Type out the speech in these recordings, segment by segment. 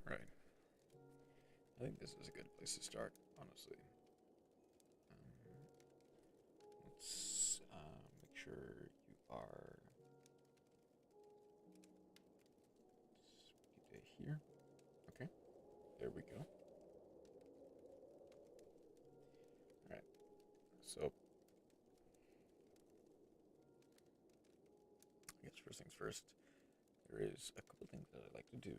Right. I think this is a good place to start, honestly. Let's make sure you are speed here. Okay, there we go. Alright, so I guess first things first, there is a couple things that I like to do.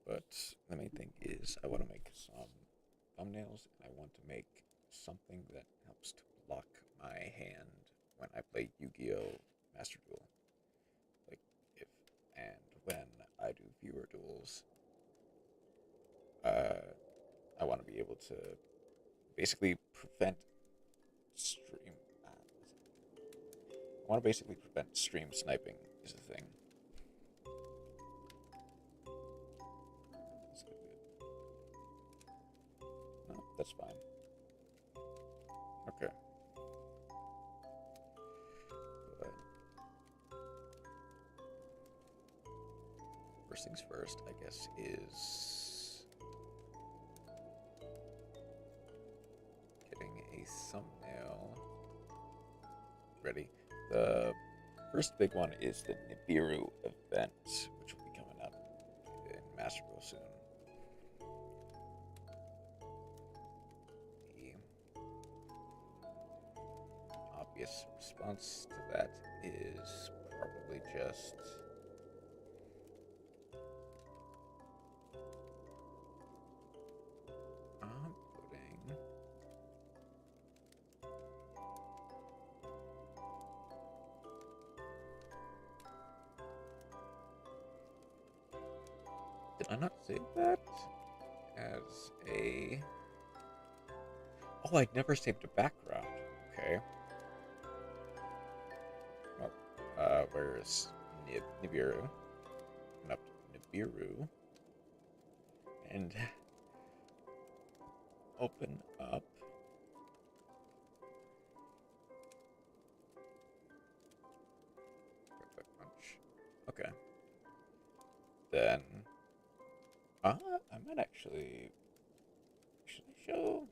But the main thing is I want to make some thumbnails, and I want to make something that helps to block my hand when I play Yu-Gi-Oh! Master Duel. Like, if and when I do viewer duels, I I want to be able to basically prevent stream. I want to basically prevent stream sniping is the thing. That's good. No, that's fine. Okay. But first things first, I guess, is getting a thumbnail ready. The first big one is the Nibiru event, which will be coming up in Master Duel soon. The obvious response to that is probably just putting Did I not save that as a... Oh, I'd never saved a background. Okay. Well, where's Nibiru? Open up Nibiru. And open up quick punch. Okay. Then I might actually... Should I show?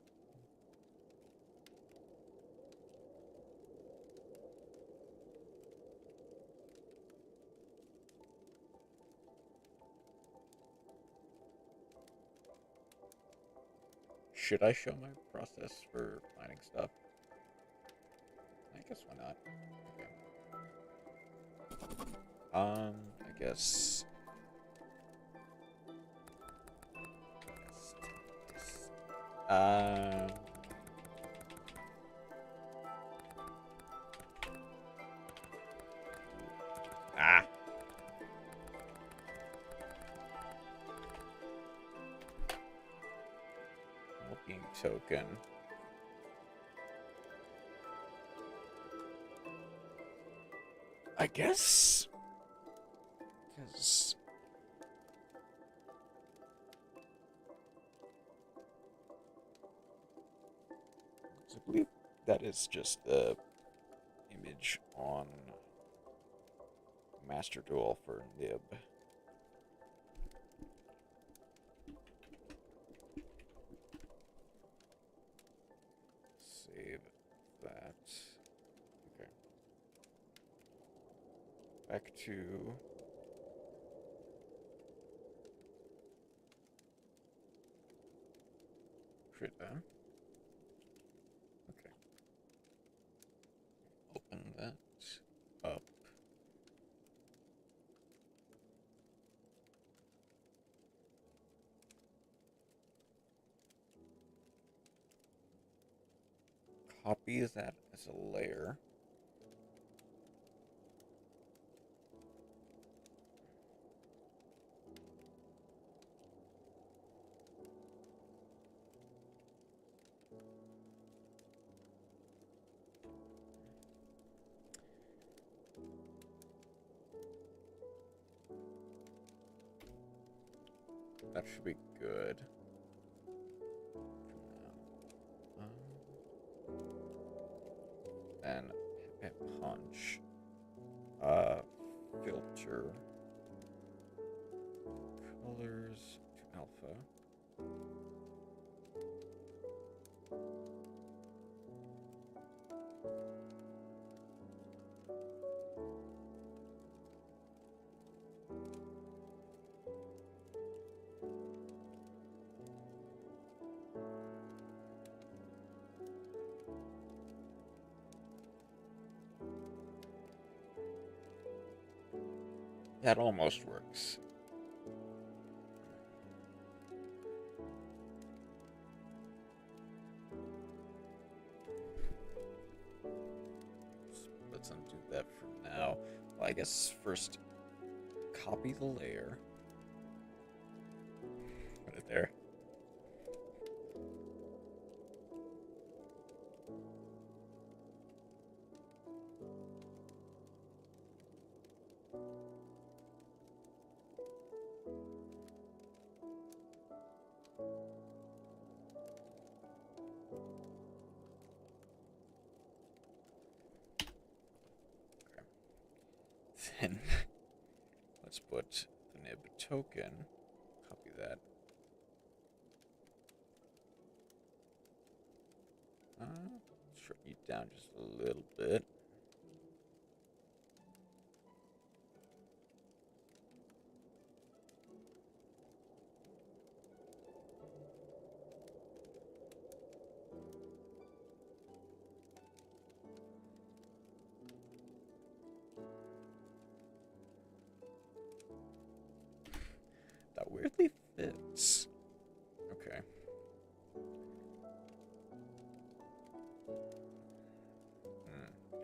Should I show my process for finding stuff? I guess why not? Okay. I guess... Ah! Looking token. I guess... Because... I believe that is just the image on Master Duel for Nib. Save that. Okay. Back to... Krita. Okay. Open that up. Copy that as a layer. That should be good. Then hit punch. Filter. Colors to alpha. That almost works. Let's undo that for now. Well, I guess first copy the layer. Put it there. then let's put the nib token. Copy that. Shrink you down just a little bit. That weirdly fits. Okay.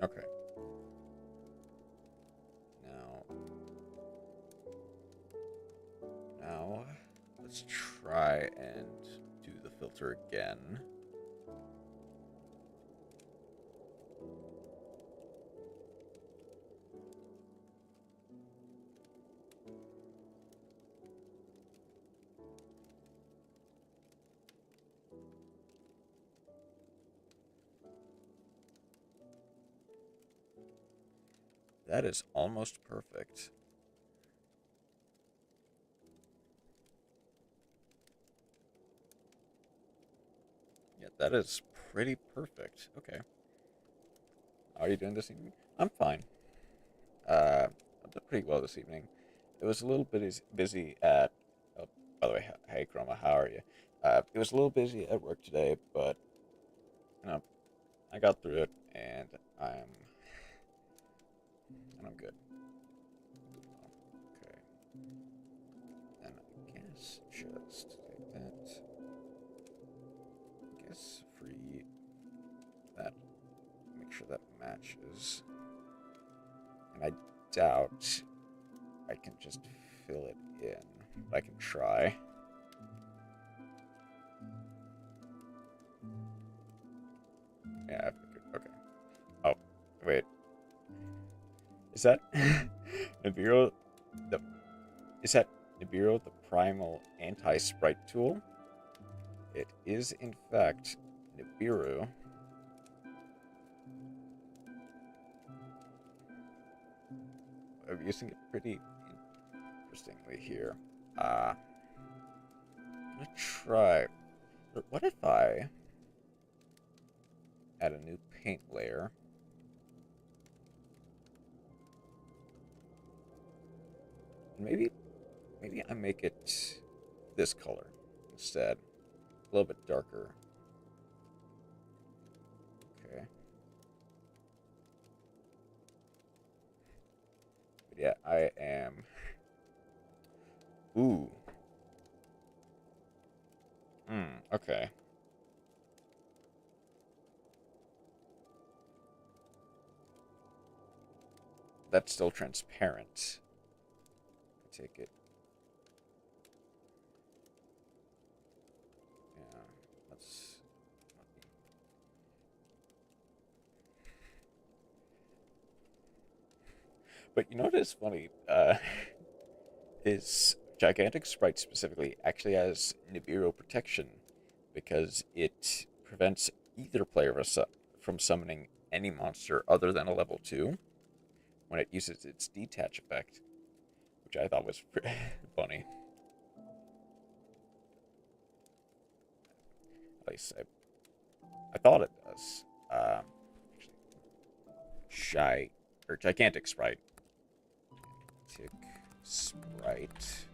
Okay. Now, let's try and do the filter again. That is almost perfect. Yeah, that is pretty perfect. Okay. How are you doing this evening? I'm fine. I did pretty well this evening. It was a little bit busy at. Oh, by the way, hey Chroma, how are you? It was a little busy at work today, but you know, I got through it, and I'm good. Okay. And I guess just take that. I guess free that. Make sure that matches. And I doubt I can just fill it in. But I can try. Yeah, I figured. Okay. Oh, wait. Is that Nibiru? Is that Nibiru the primal anti-sprite tool? It is in fact Nibiru. I'm using it pretty interestingly here. I'm gonna try. What if I add a new paint layer? Maybe I make it this color instead. A little bit darker. Okay. But yeah, I am. Ooh. Okay. That's still transparent. I take it. Yeah. Let's. But you know what is funny? Is Gigantic Sprite specifically actually has Nibiru protection because it prevents either player from summoning any monster other than a level 2 when it uses its detach effect, which I thought was pretty funny. At least I thought it does. Shy or Gigantic Sprite. Tick Sprite.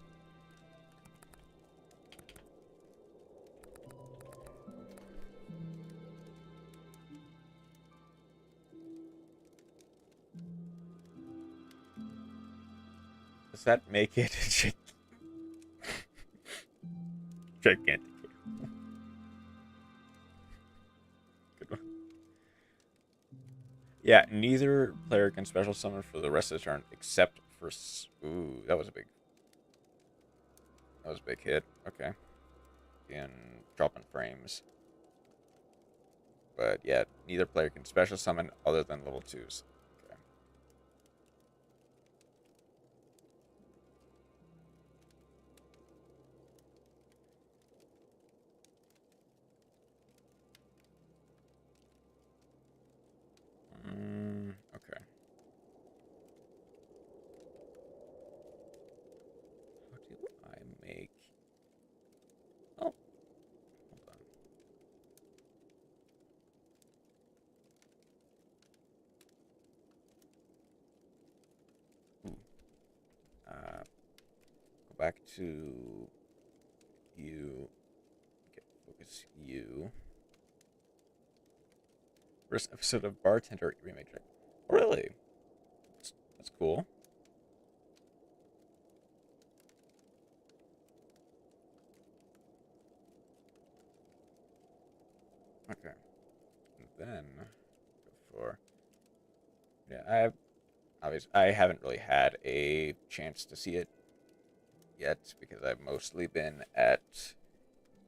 Does that make it gigantic? Good one. Yeah, neither player can special summon for the rest of the turn except for. Ooh, that was a big. That was a big hit. Okay. In dropping frames. But yeah, neither player can special summon other than level 2s. Okay. Okay. back to you. Okay, focus you. First episode of Bartender remake. Oh, really? That's cool. Okay. And then go for yeah. I haven't really had a chance to see it yet because I've mostly been at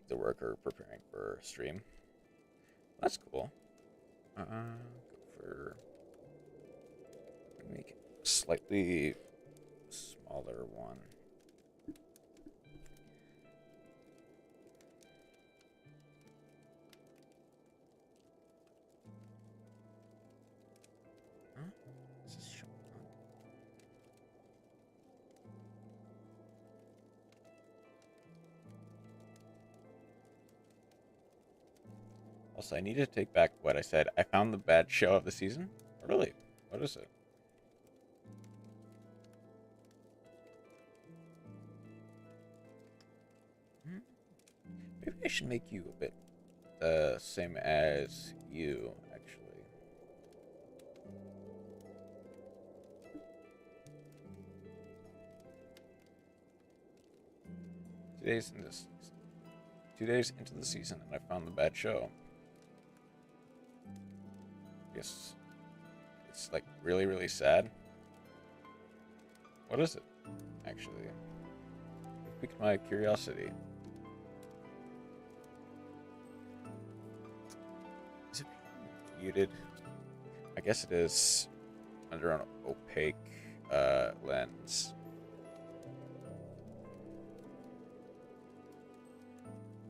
the work or preparing for stream. That's cool. Go for make it a slightly smaller one. Huh? This is showing up. Also, I need to take back what I said. I found the bad show of the season. Really? What is it? Hmm? Maybe I should make you a bit same as you, actually. Two days in this, 2 days into the season, and I found the bad show. Yes, it's like really, really sad. What is it, actually? It piqued my curiosity. Is it muted? I guess it is under an opaque lens.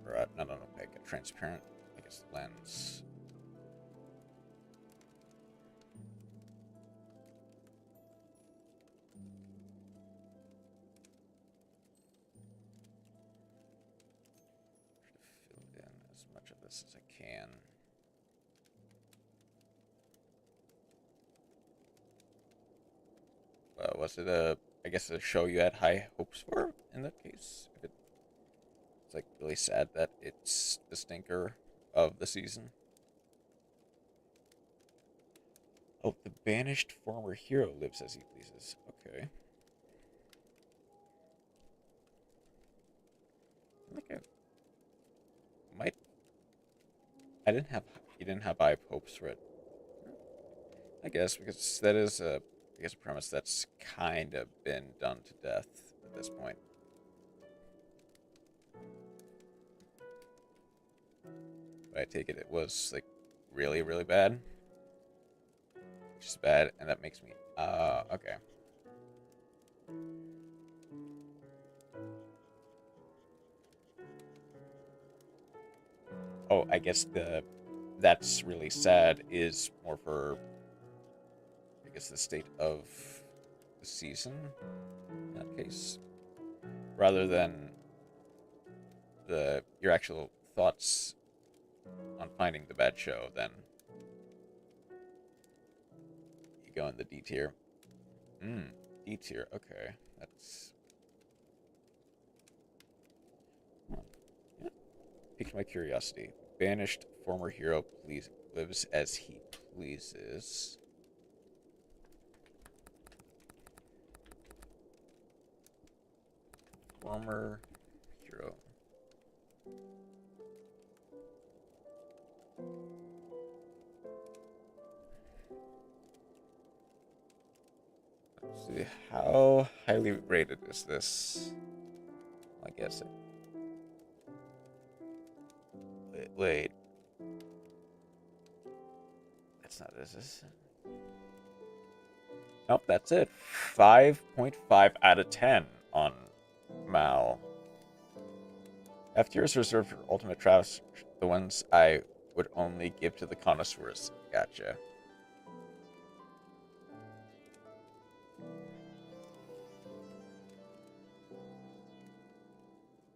Or not an opaque, a transparent, I guess, lens. Fill in as much of this as I can. Was it I guess a show you had high hopes for in that case? If it's like really sad that it's the stinker of the season. Oh, the banished former hero lives as he pleases. Okay. I think I might. I didn't have. You didn't have high hopes for it. I guess because that is I guess a premise that's kind of been done to death at this point. But I take it was like really, really bad. Which is bad, and that makes me okay. Oh, I guess the that's really sad is more for I guess the state of the season in that case. Rather than the your actual thoughts on finding the bad show, then you go in the D tier. D tier. Okay, that's yeah. Piqued my curiosity. Banished former hero lives as he pleases. Former hero. Let's see, how highly rated is this? I guess it. Wait. That's not this. Nope, that's it. 5.5 out of 10 on Mal. F tier is reserved for ultimate traps, the ones I would only give to the connoisseurs. Gotcha.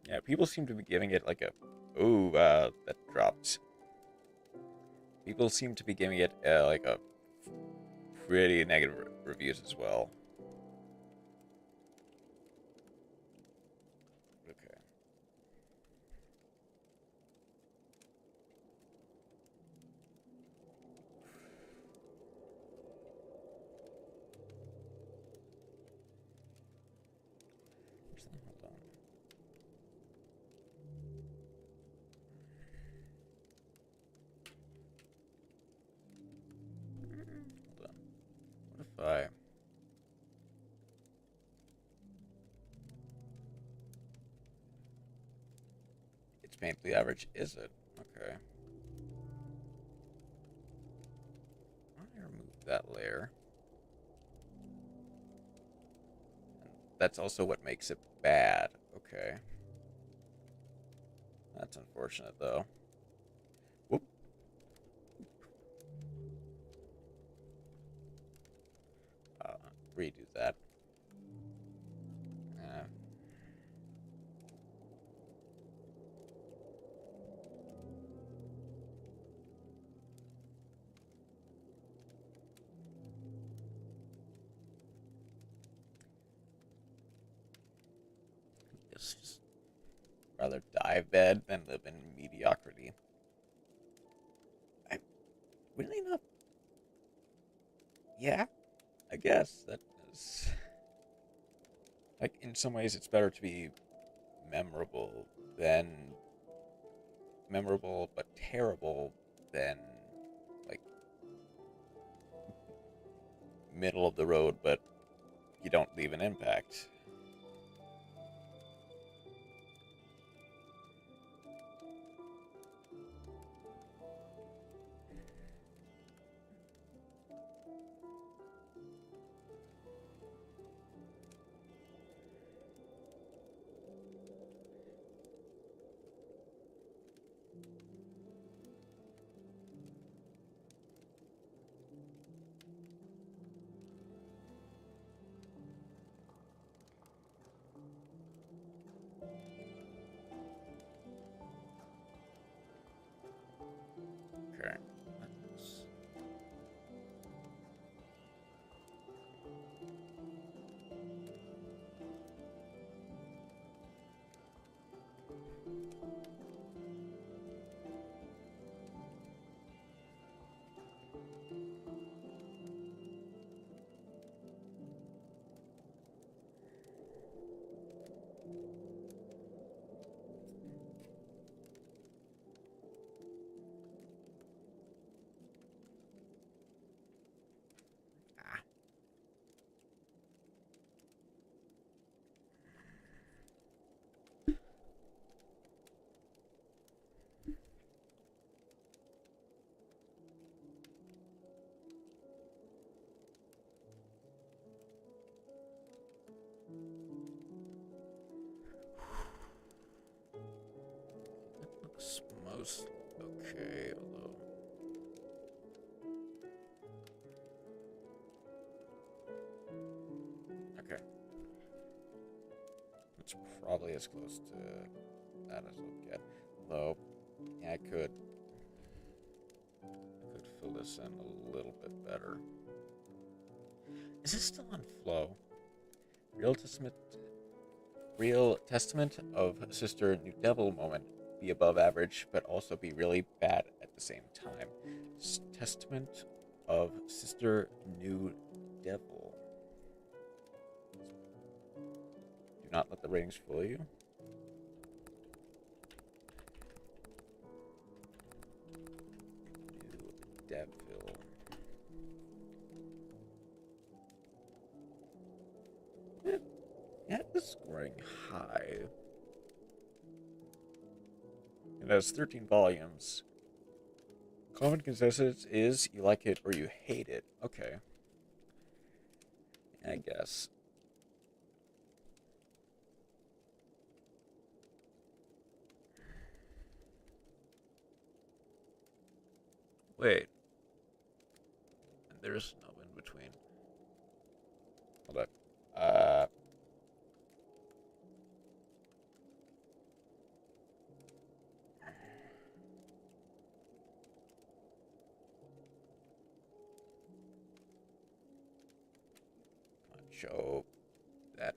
Yeah, people seem to be giving it like a... Ooh, that dropped. People seem to be giving it like a pretty negative reviews as well. Actually, hold on. Hold on. What if I... It's painfully average, is it? Okay. Why don't I remove that layer? And that's also what makes it bad. Okay. That's unfortunate, though. Whoop. Redo that. Uh, just rather die of bed than live in mediocrity. I really not. Yeah, I guess that is. Like, in some ways, it's better to be memorable than memorable but terrible than like middle of the road, but you don't leave an impact. Okay. Let's- Ah. That looks most okay, although. Okay. It's probably as close to that as I'll get. Although, yeah, I could fill this in a little bit better. Is this still on flow? Real testament, real testament of Sister New Devil moment. Be above average, but also be really bad at the same time. Testament of Sister New Devil. Do not let the ratings fool you. New Devil. Yeah, this is scoring high. It has 13 volumes. Common consensus is you like it or you hate it. Okay. I guess. Wait. And there's no in between. Hold on. Come on, show that.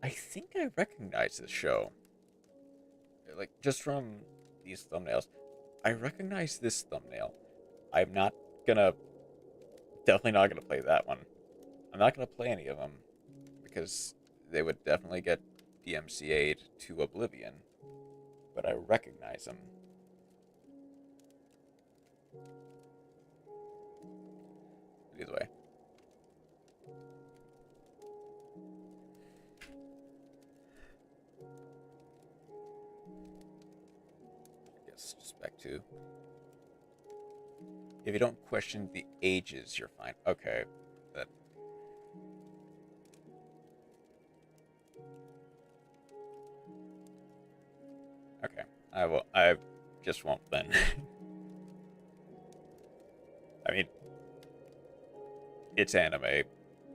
I think I recognize this show. Like, just from these thumbnails. I recognize this thumbnail. I'm not gonna. Definitely not gonna play that one. I'm not gonna play any of them. because they would definitely get DMCA'd to oblivion. But I recognize them. Either way. I guess just back to... If you don't question the ages, you're fine. Okay. That... Okay. I just won't then. I mean, it's anime.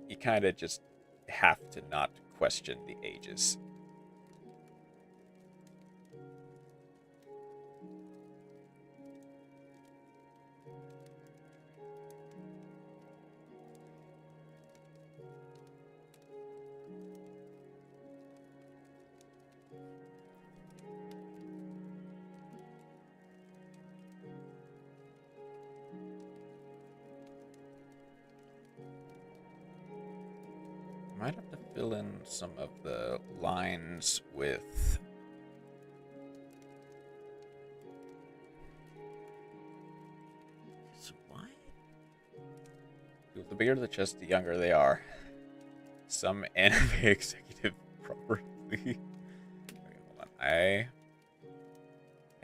You kind of just have to not question the ages. Might have to fill in some of the lines with... So why? The bigger the chest, the younger they are. Some anime executive properly. Okay, hold on. I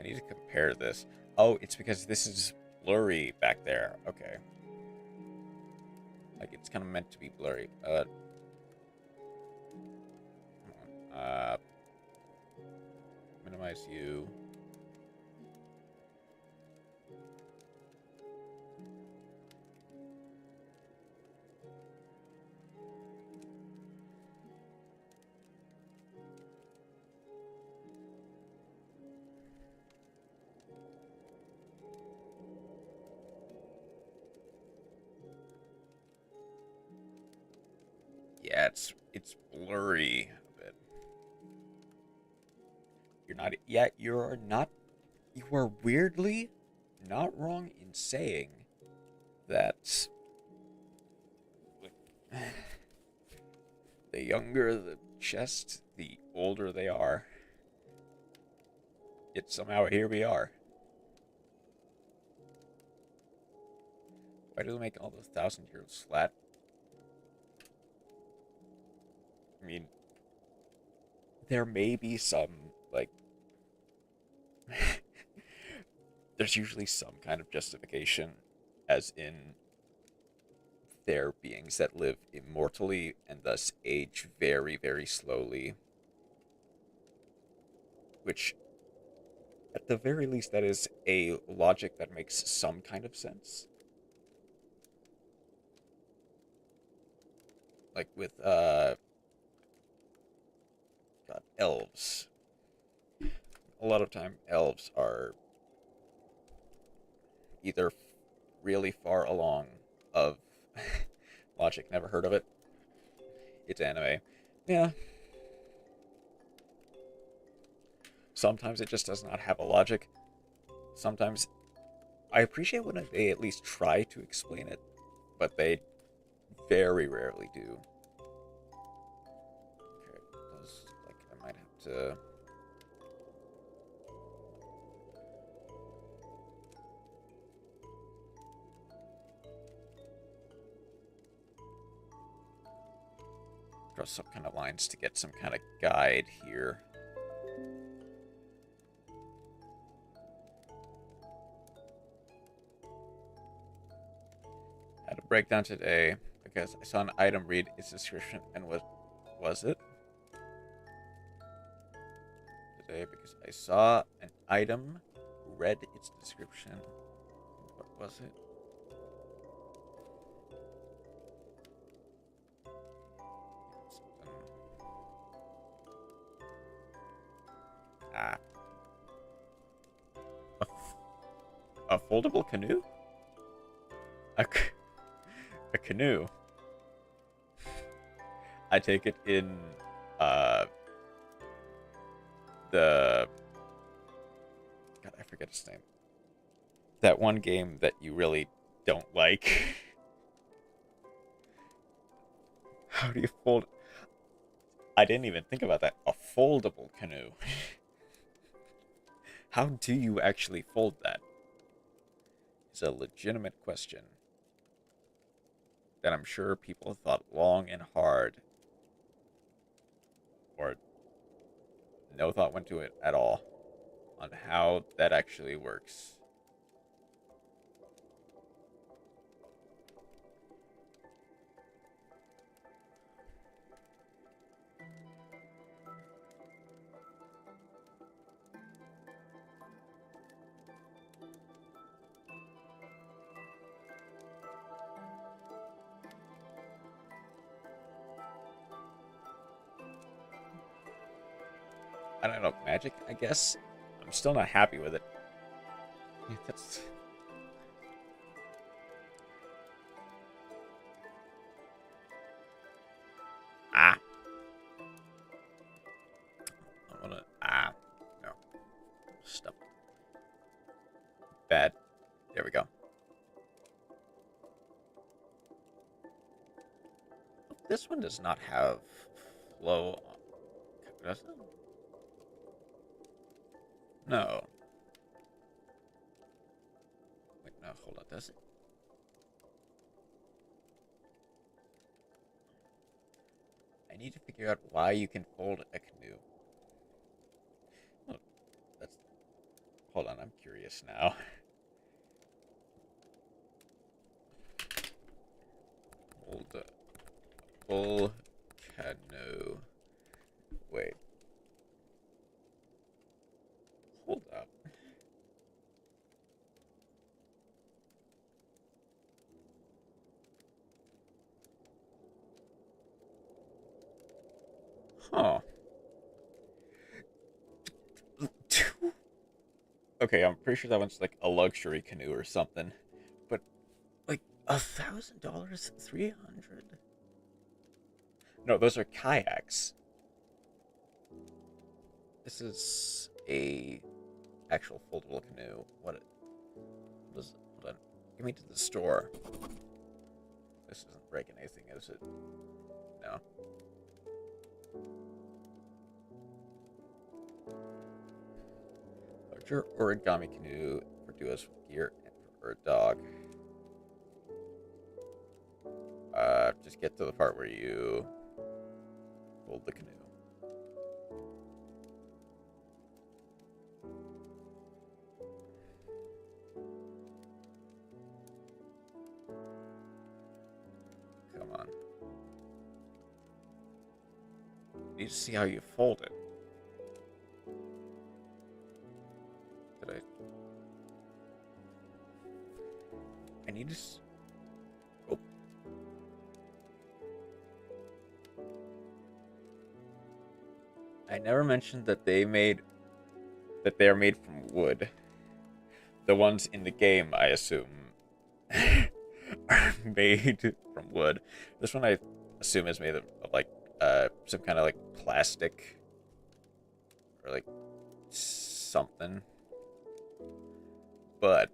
need to compare this. Oh, it's because this is blurry back there. Okay. Like, it's kind of meant to be blurry. Minimize you. Yeah, it's blurry a bit. You are weirdly not wrong in saying that the younger the chest, the older they are. Yet somehow here we are. Why do they make all those 1,000-year-olds flat? I mean, there may be some, like... There's usually some kind of justification, as in they're beings that live immortally and thus age very, very slowly. Which, at the very least, that is a logic that makes some kind of sense. Like with, God, elves. A lot of time, elves are either really far along of logic, never heard of it. It's anime. Yeah. Sometimes it just does not have a logic. Sometimes I appreciate when they at least try to explain it, but they very rarely do. Okay, it does look like I might have to... draw some kind of lines to get some kind of guide here. Had a breakdown today because I saw an item read its description and was it? Today because I saw an item read its description. What was it? A foldable canoe? A canoe. I take it in the... God, I forget his name. That one game that you really don't like. How do you fold... I didn't even think about that. A foldable canoe. How do you actually fold that? It's a legitimate question that I'm sure people thought long and hard, or no thought went to it at all, on how that actually works. I don't know, magic, I guess? I'm still not happy with it. That's... Ah. I wanna... Ah. No. Stop. Bad. There we go. This one does not have flow on... Does it? No. Wait, no, hold on, does it? I need to figure out why you can fold a canoe. Oh, that's... Hold on, I'm curious now. Hold up. Full canoe. Wait. Hold up. Huh. Okay, I'm pretty sure that one's like a luxury canoe or something. But like $1,000? 300? No, those are kayaks. This is a actual foldable canoe. What was it? Hold on. Give me to the store. This isn't breaking anything, is it? No. Larger origami canoe for duos with gear and for a dog. Just get to the part where you fold the canoe. Come on. You need to see how you fold it. Did I need to... Oh. I never mentioned that they made... That they are made from wood. The ones in the game, I assume, are made from wood. This one, I assume, is made of like some kind of like plastic or like something. But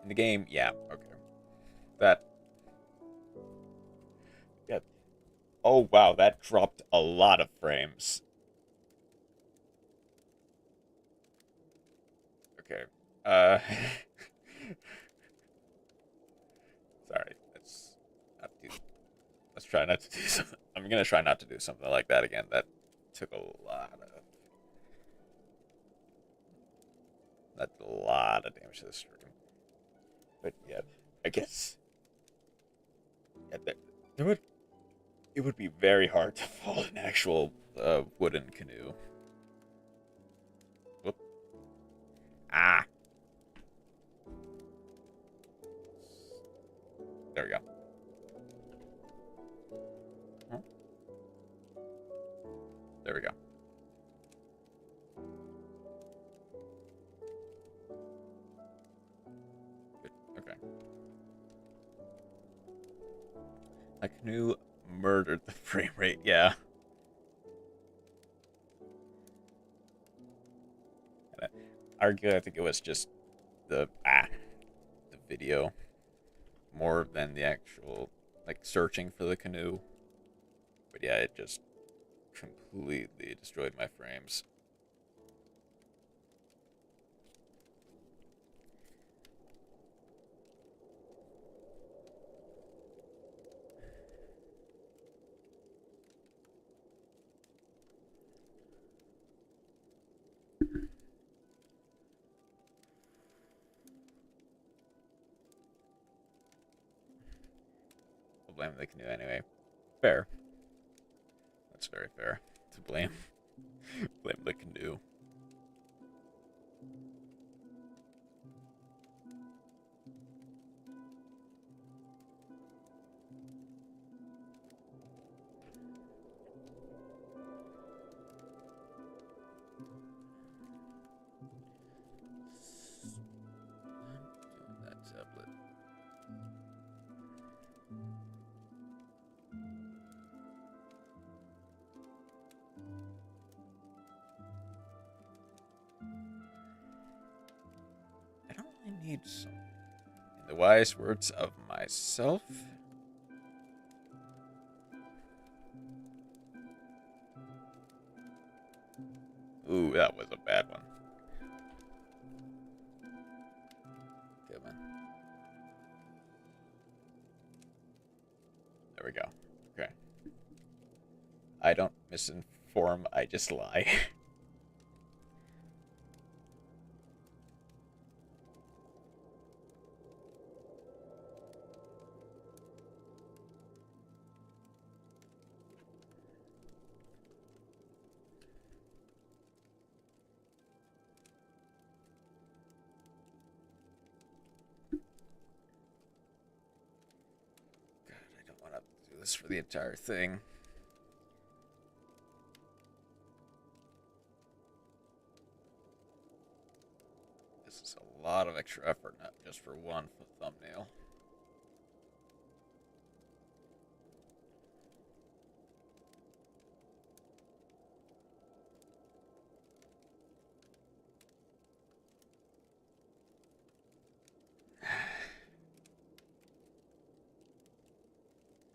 in the game, yeah, okay. That, yeah. Oh wow, that dropped a lot of frames. Okay. Uh, sorry. Let's try not to do something. I'm gonna try not to do something like that again. That took a lot of. That's a lot of damage to the stream. But yeah, I guess. Yeah, there would. It would be very hard to fold an actual wooden canoe. Whoop. Ah. There we go. Huh? There we go. Good. Okay. A canoe murdered the frame rate. Yeah. And I argue, I think it was just the video more than the actual like searching for the canoe. But yeah, it just completely destroyed my frames. I'll blame the canoe anyway. Fair. That's very fair to blame. Blame the canoe. That tablet. I don't really need some. In the wise words of myself. Ooh, that was a bad one. Come on. There we go. Okay. I don't misinform, I just lie. God, I don't want to do this for the entire thing. This is a lot of extra effort, not just for one thumbnail.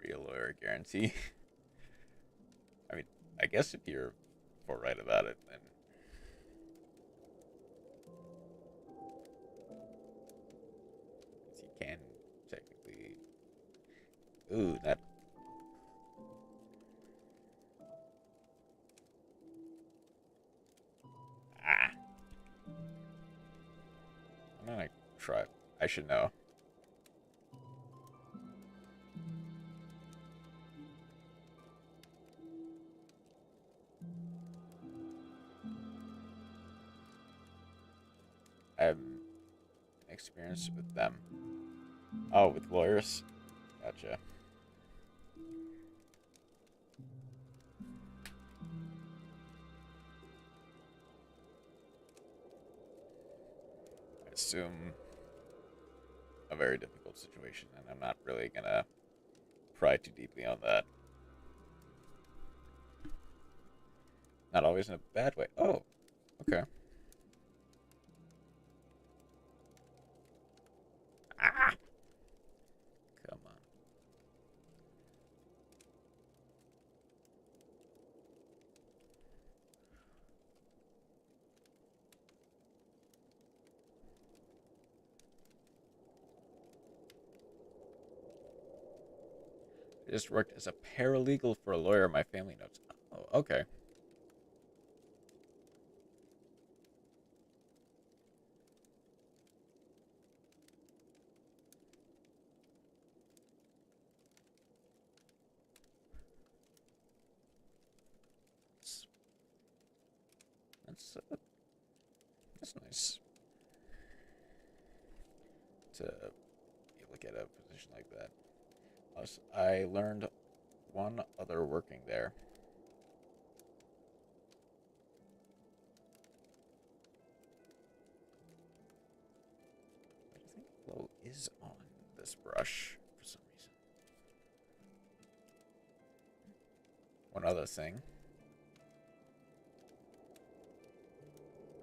Real lawyer guarantee. I mean, I guess if you're forthright about it, then you can technically. Ooh, that. Ah. I'm gonna try. I should know. I have experience with them. Oh, with lawyers? Gotcha. I assume a very difficult situation, and I'm not really gonna pry too deeply on that. Not always in a bad way. Oh, okay. Ah! Come on. I just worked as a paralegal for a lawyer, my family notes. Oh, okay. That's, uh, that's nice to be able to get a position like that. Plus, I learned one other working there. I think flow is on this brush for some reason. One other thing.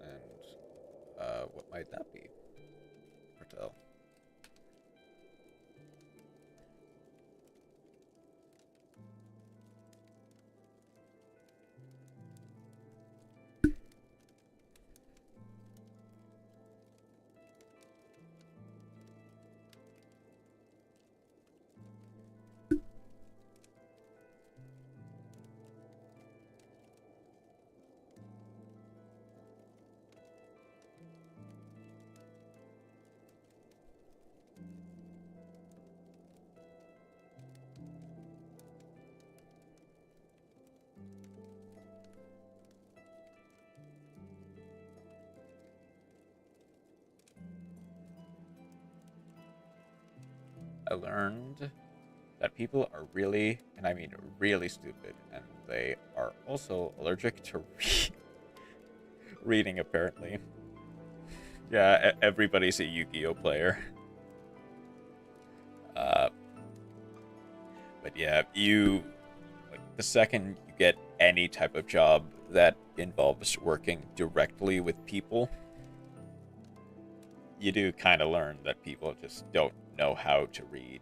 And what might that be? Cartel. I learned that people are really, and I mean really stupid, and they are also allergic to reading, apparently. Yeah, everybody's a Yu-Gi-Oh player. Uh, but yeah, like, the second you get any type of job that involves working directly with people, you do kind of learn that people just don't know how to read.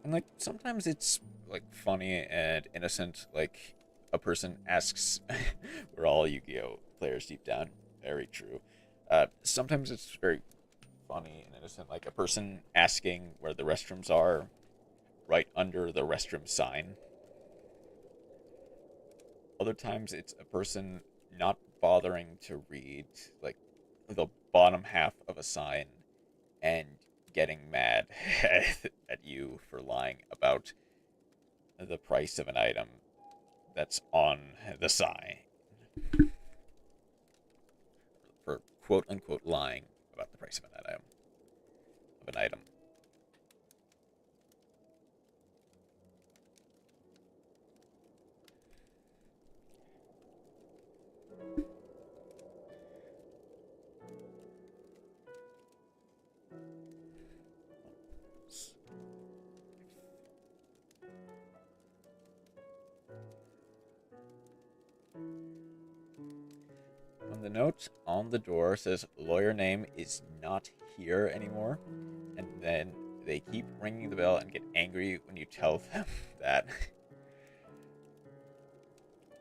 And like sometimes it's like funny and innocent, like a person asks we're all Yu-Gi-Oh players deep down, very true. Sometimes it's very funny and innocent, like a person asking where the restrooms are right under the restroom sign. Other times it's a person not bothering to read like the bottom half of a sign and getting mad at you for lying about the price of an item that's on the sign, for quote unquote lying about the price of an item. When the note on the door says lawyer name is not here anymore, and then they keep ringing the bell and get angry when you tell them that.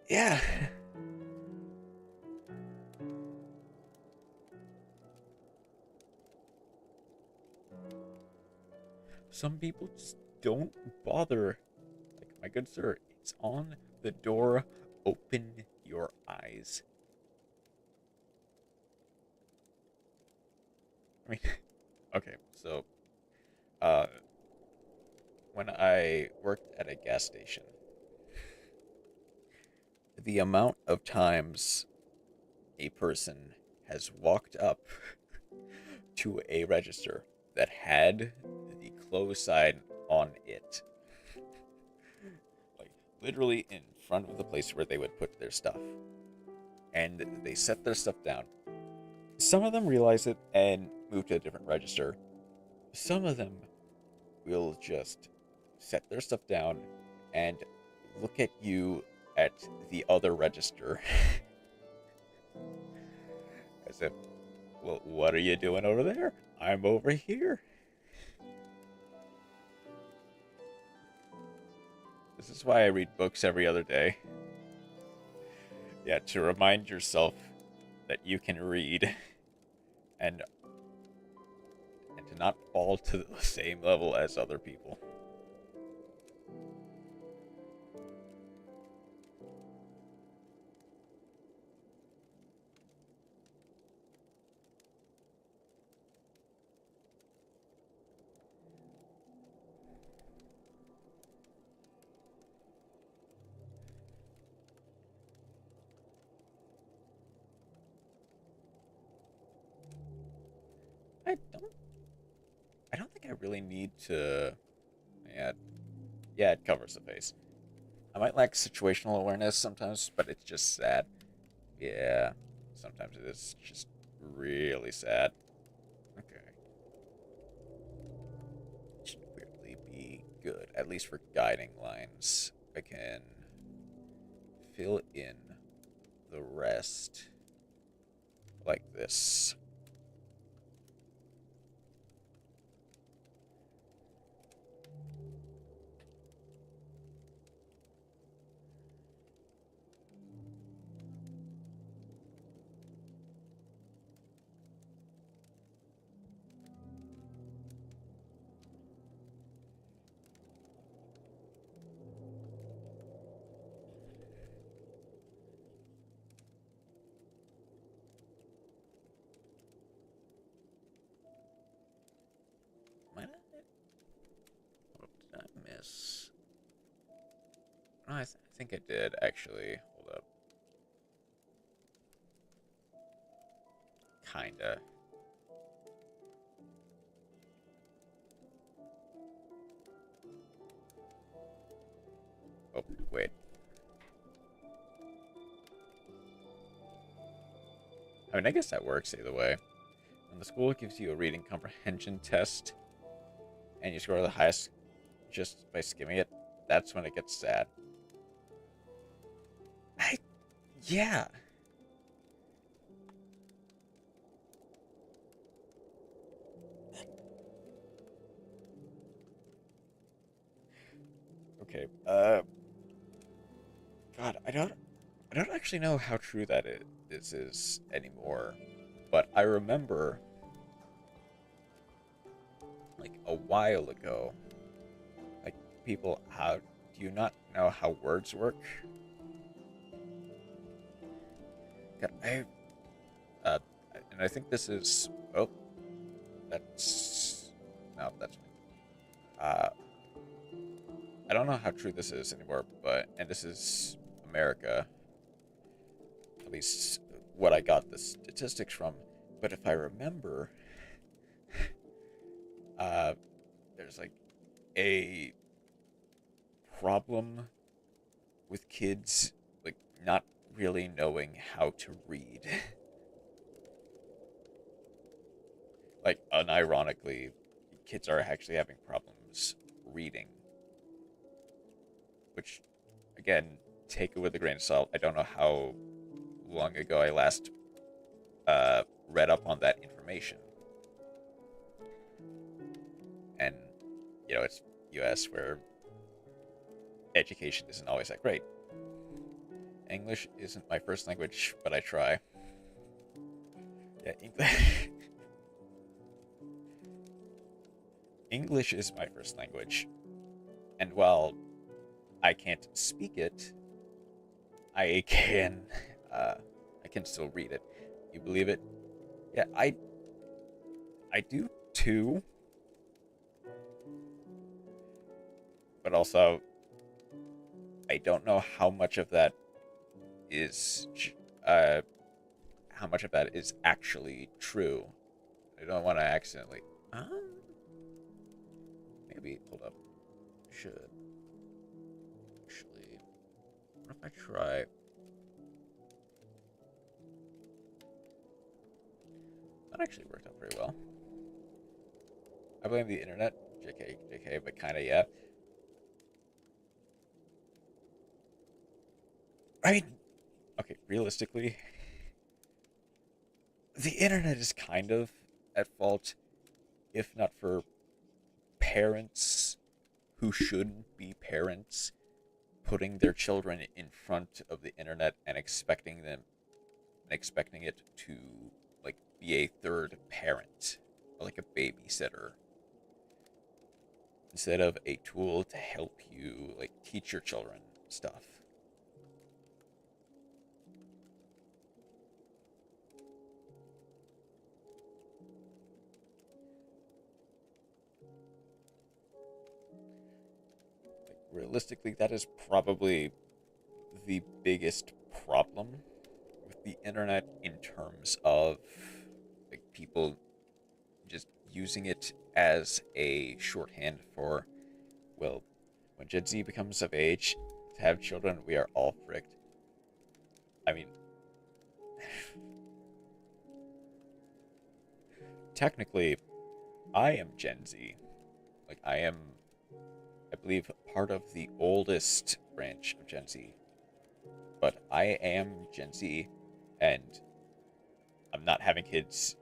Yeah. Some people just don't bother. Like, my good sir, it's on the door. Open your eyes. I mean, okay, so uh, when I worked at a gas station, the amount of times a person has walked up to a register that had the close sign on it, like literally in front of the place where they would put their stuff, and they set their stuff down. Some of them realize it and move to a different register. Some of them will just set their stuff down and look at you at the other register as if, well, what are you doing over there? I'm over here. This is why I read books every other day. Yeah, to remind yourself that you can read and to not fall to the same level as other people. I don't I don't think I really need to. Yeah, yeah, it covers the face. I might lack situational awareness sometimes, but it's just sad. Yeah, sometimes it is just really sad. Okay. Should weirdly be good, at least for guiding lines. I can fill in the rest like this. Might I? What did I miss? No, I think I did actually. Hold up. Kinda. Wait. I mean, I guess that works either way. When the school gives you a reading comprehension test and you score the highest just by skimming it, that's when it gets sad. Yeah. Okay. God, I don't actually know how true this is anymore, but I remember like a while ago, like people, how do you not know how words work? God, uh, and I think this is, oh, that's, no, that's me. Uh, I don't know how true this is anymore, but, and this is America, at least what I got the statistics from, but if I remember, uh, there's like a problem with kids like not really knowing how to read. Like unironically, kids are actually having problems reading, which again, take it with a grain of salt. I don't know how long ago I last read up on that information, and it's U.S. where education isn't always that great. English isn't my first language, but I try. Yeah, English. English is my first language, and while I can't speak it, I can uh, I can still read it. You believe it? Yeah, I do too, but also I don't know is uh how much of that is actually true. I don't want to accidentally. Maybe hold up. Should actually. What if I try? That actually worked out pretty well. I blame the internet. JK, JK, but kind of yeah. I mean, okay, realistically, the internet is kind of at fault, if not for parents who shouldn't be parents putting their children in front of the internet and expecting it to like be a third parent or like a babysitter instead of a tool to help you like teach your children stuff. Like, realistically, that is probably the biggest problem with the internet in terms of like people just using it as a shorthand for, well, when Gen Z becomes of age to have children, we are all fricked. I mean, technically, I am Gen Z. Like, I believe, part of the oldest branch of Gen Z. But I am Gen Z, and I'm not having kids.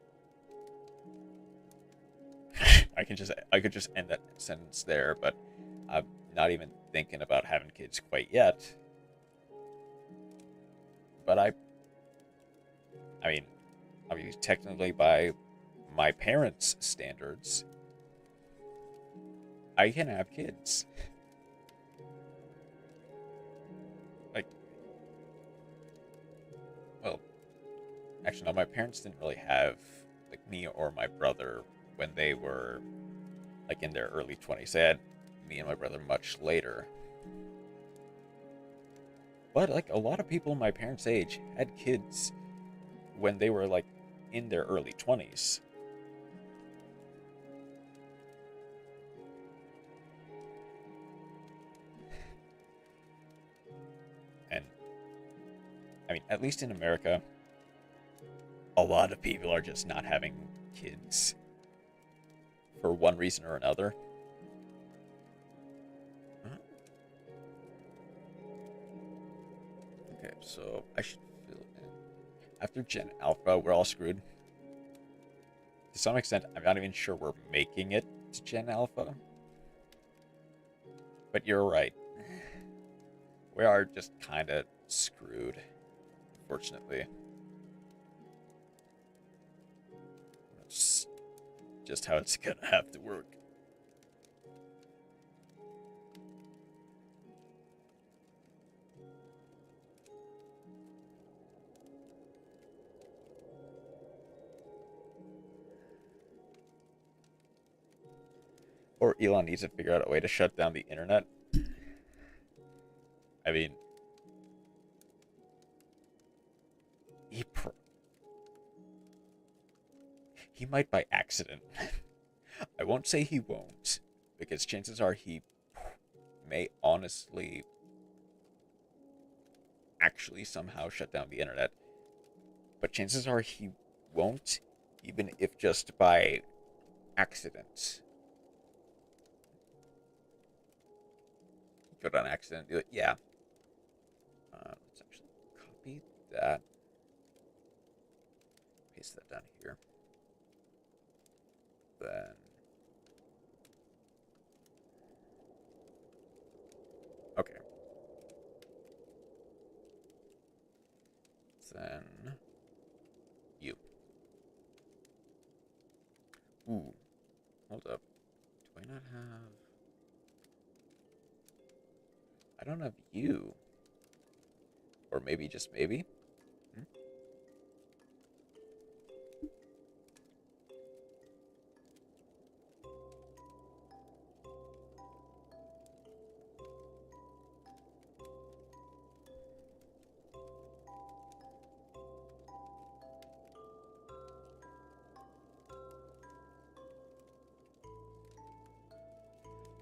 I could just end that sentence there, but I'm not even thinking about having kids quite yet. But I mean, technically by my parents' standards, I can have kids. Like, well, actually, no, my parents didn't really have like me or my brother when they were like in their early 20s. They had me and my brother much later. But like a lot of people my parents' age had kids when they were like in their early 20s. at least in America, a lot of people are just not having kids for one reason or another. Huh? Okay, so I should fill in. After Gen Alpha, we're all screwed. To some extent, I'm not even sure we're making it to Gen Alpha. But you're right. We are just kind of screwed, unfortunately. That's just how it's gonna have to work. Or Elon needs to figure out a way to shut down the internet. I mean, he he might by accident. I won't say he won't, because chances are he may honestly actually somehow shut down the internet. But chances are he won't, even if just by accident. Good on accident. Yeah. Let's actually copy that. Paste that down here. Then. Okay. Then. You. Ooh. Hold up. Do I not have. I don't have you. Or maybe just maybe. Hmm?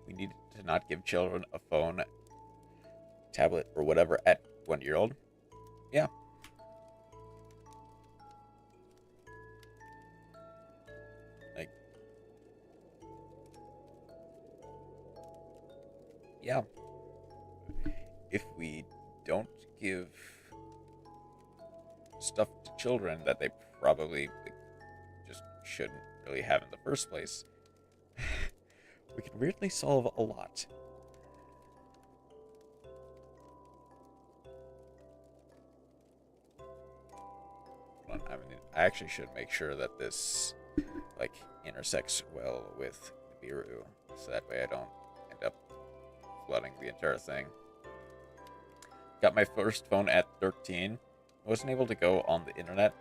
We need to not give children a phone, tablet, or whatever at 1 year old. Yeah. Like, yeah. If we don't give stuff to children that they probably just shouldn't really have in the first place, we can weirdly solve a lot. I mean, I actually should make sure that this like intersects well with Nibiru, so that way I don't end up flooding the entire thing. Got my first phone at 13. I wasn't able to go on the internet.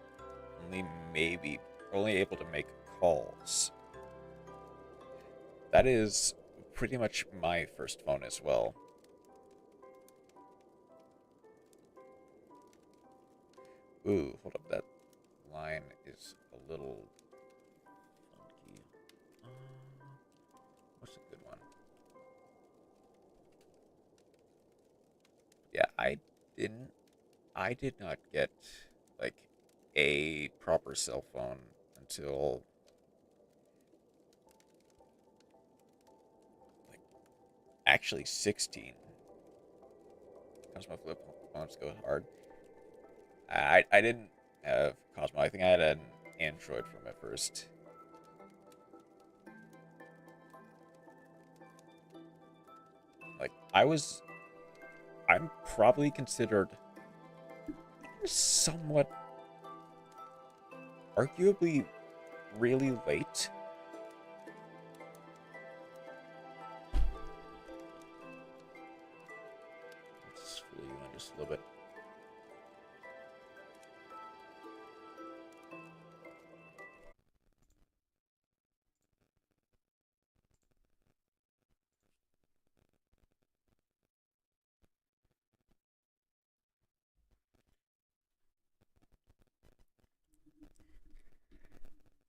Only able to make calls. That is pretty much my first phone as well. Ooh, hold up. That line is a little funky. What's a good one? Yeah, didn't. I did not get like a proper cell phone until like actually 16. Cosmo flip phones go hard. I didn't have Cosmo. I think I had an Android for my first. Like I'm probably considered somewhat, arguably, really late. Let's fool you in just a little bit.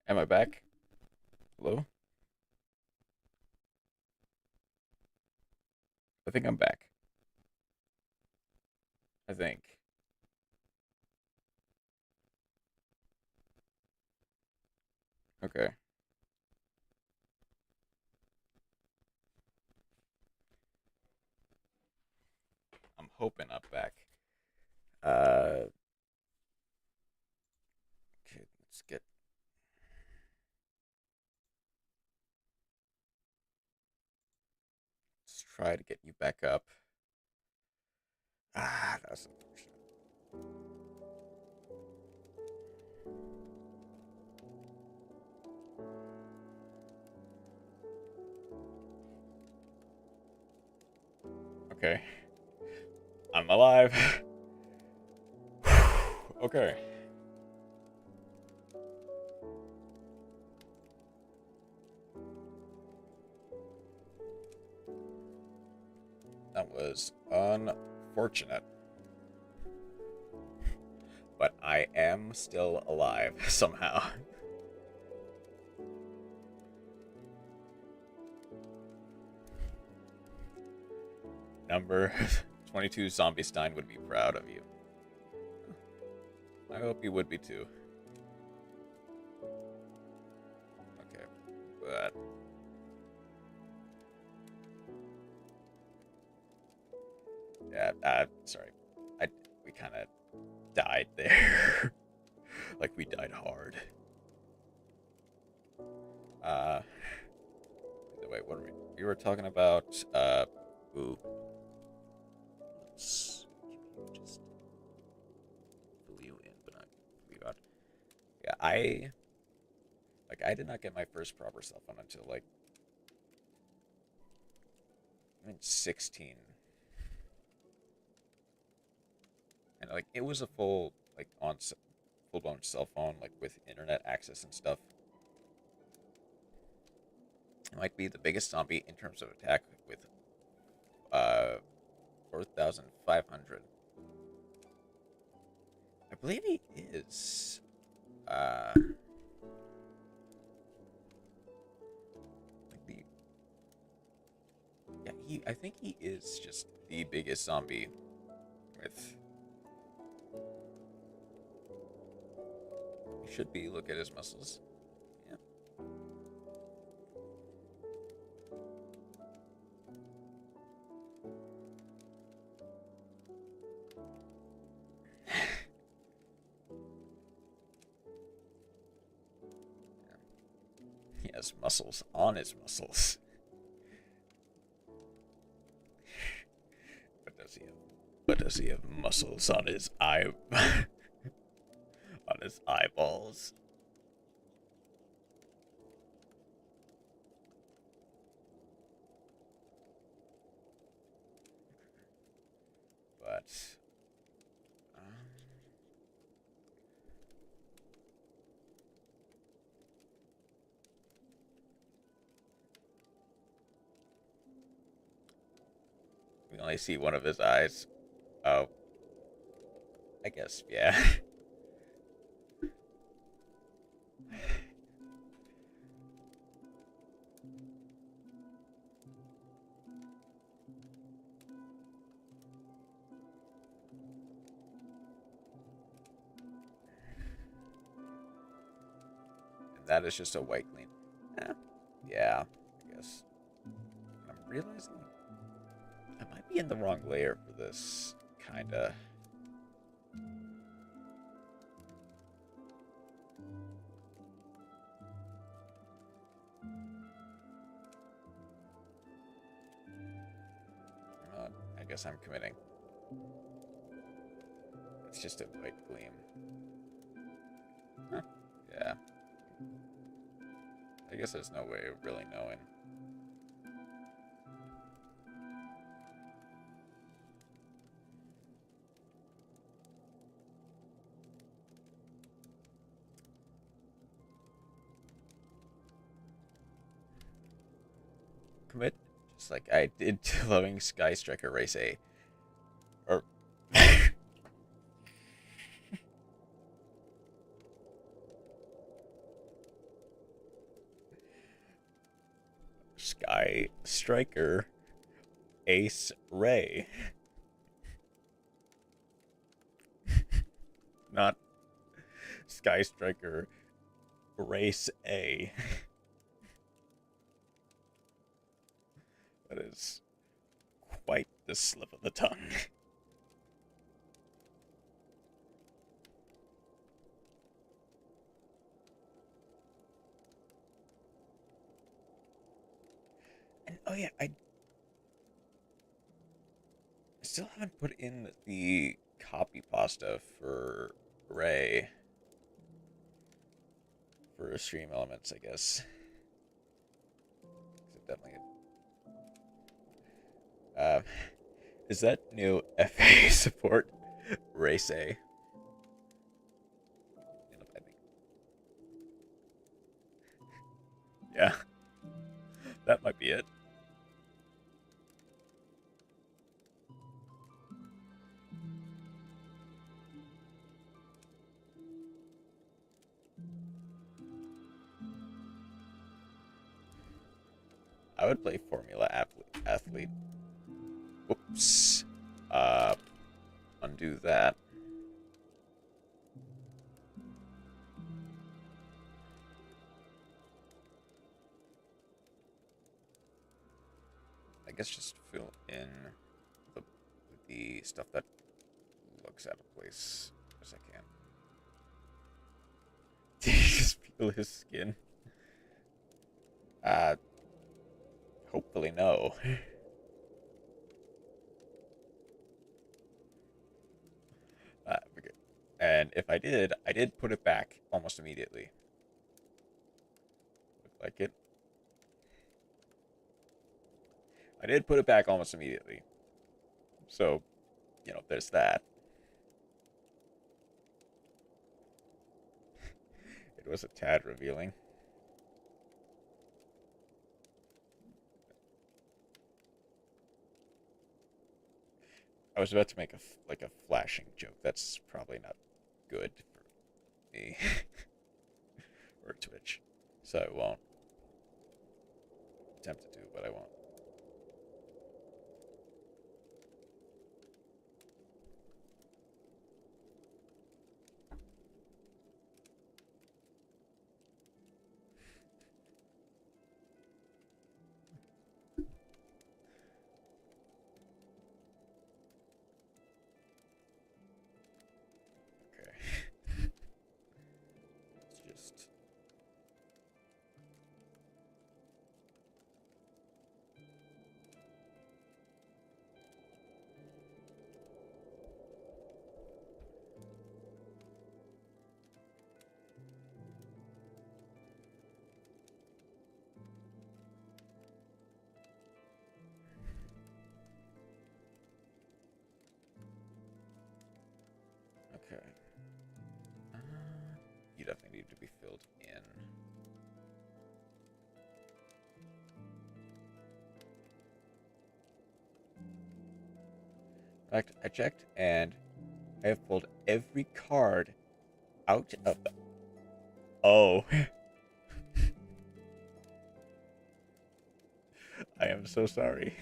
Am I back? Hello? I think I'm back. I think. Okay. I'm hoping I'm back. Uh, okay, let's try to get you back up. Ah, that's unfortunate. Okay, I'm alive. Okay. That was unfortunate. But I am still alive somehow. Number 22 Zombie Stein would be proud of you. I hope you would be too. Okay, but yeah, sorry, we kind of died there, like we died hard. Uh, wait, what were we were talking about? Ooh, let's just fill you in, but not leave out. Yeah, I did not get my first proper cell phone until like I'm 16, and like it was a full blown cell phone, like with internet access and stuff. It might be the biggest zombie in terms of attack with 4,500. I believe he is. Like the yeah, I think he is just the biggest zombie with. He should be. Look at his muscles. Yeah. He has muscles on his muscles. What does he have? What does he have muscles on his eye? On his eyeballs. But we only see one of his eyes. Oh, I guess yeah. And that is just a white clean. Yeah, yeah, I guess. I'm realizing I might be in the wrong layer for this, kinda. I guess I'm committing. It's just a white gleam. Huh. Yeah. I guess there's no way of really knowing. Commit, just like I did to Loving Sky Striker Race A. Or. Sky Striker Ace Ray. Not Sky Striker Race A. That is quite the slip of the tongue. And oh yeah, I still haven't put in the copy pasta for Ray for stream elements, I guess. Definitely. Uh, is that new FA support Race A? I think. Yeah, that might be it. I would play Formula Athlete. Whoops. Undo that. I guess just fill in the, the stuff that looks out of place as I can. Just peel his skin. Hopefully no. Okay. And if I did put it back almost immediately. Look like it. I did put it back almost immediately. So, there's that. It was a tad revealing. I was about to make a flashing joke. That's probably not good for me or Twitch, so I won't attempt to do what I want. Okay. Let's just. Okay. You definitely need to be filled in. In fact, I checked and I have pulled every card out of the. Oh. I am so sorry.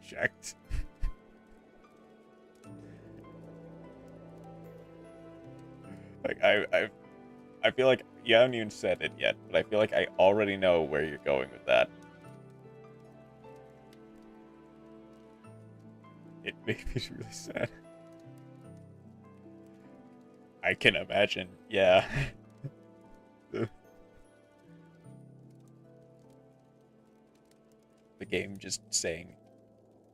Checked. Like I feel like you haven't even said it yet, but I feel like I already know where you're going with that. It made me really sad. I can imagine, yeah. The game just saying,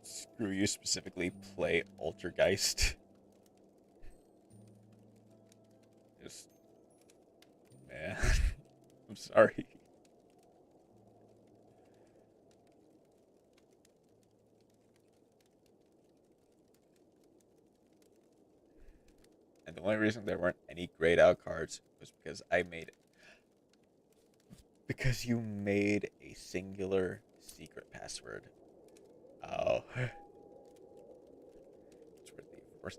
screw you, specifically play Altergeist. Just, man, I'm sorry. And the only reason there weren't any grayed out cards was because because you made a singular secret password. Oh. It's really worse.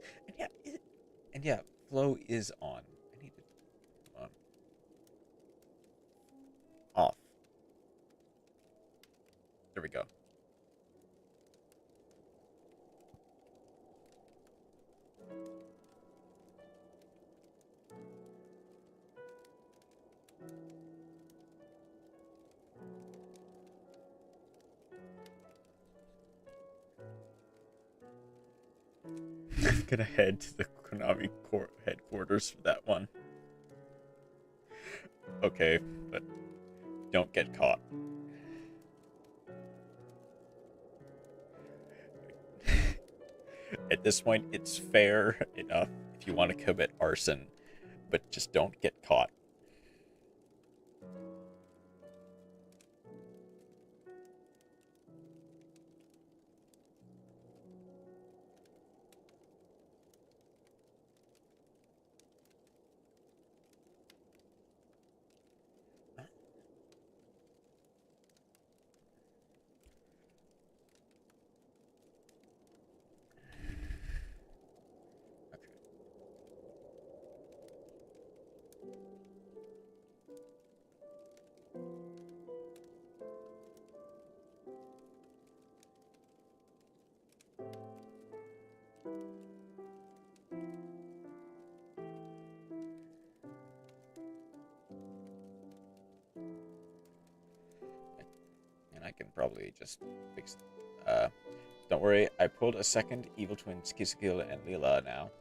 And yeah, flow is on. I need to on. Off. There we go. I'm gonna head to the Konami headquarters for that one. Okay, but don't get caught. At this point, it's fair enough if you want to commit arson, but just don't get caught. Okay. And I can probably just fix it. Don't worry, I pulled a second Evil Twins Kisikil and Lila now.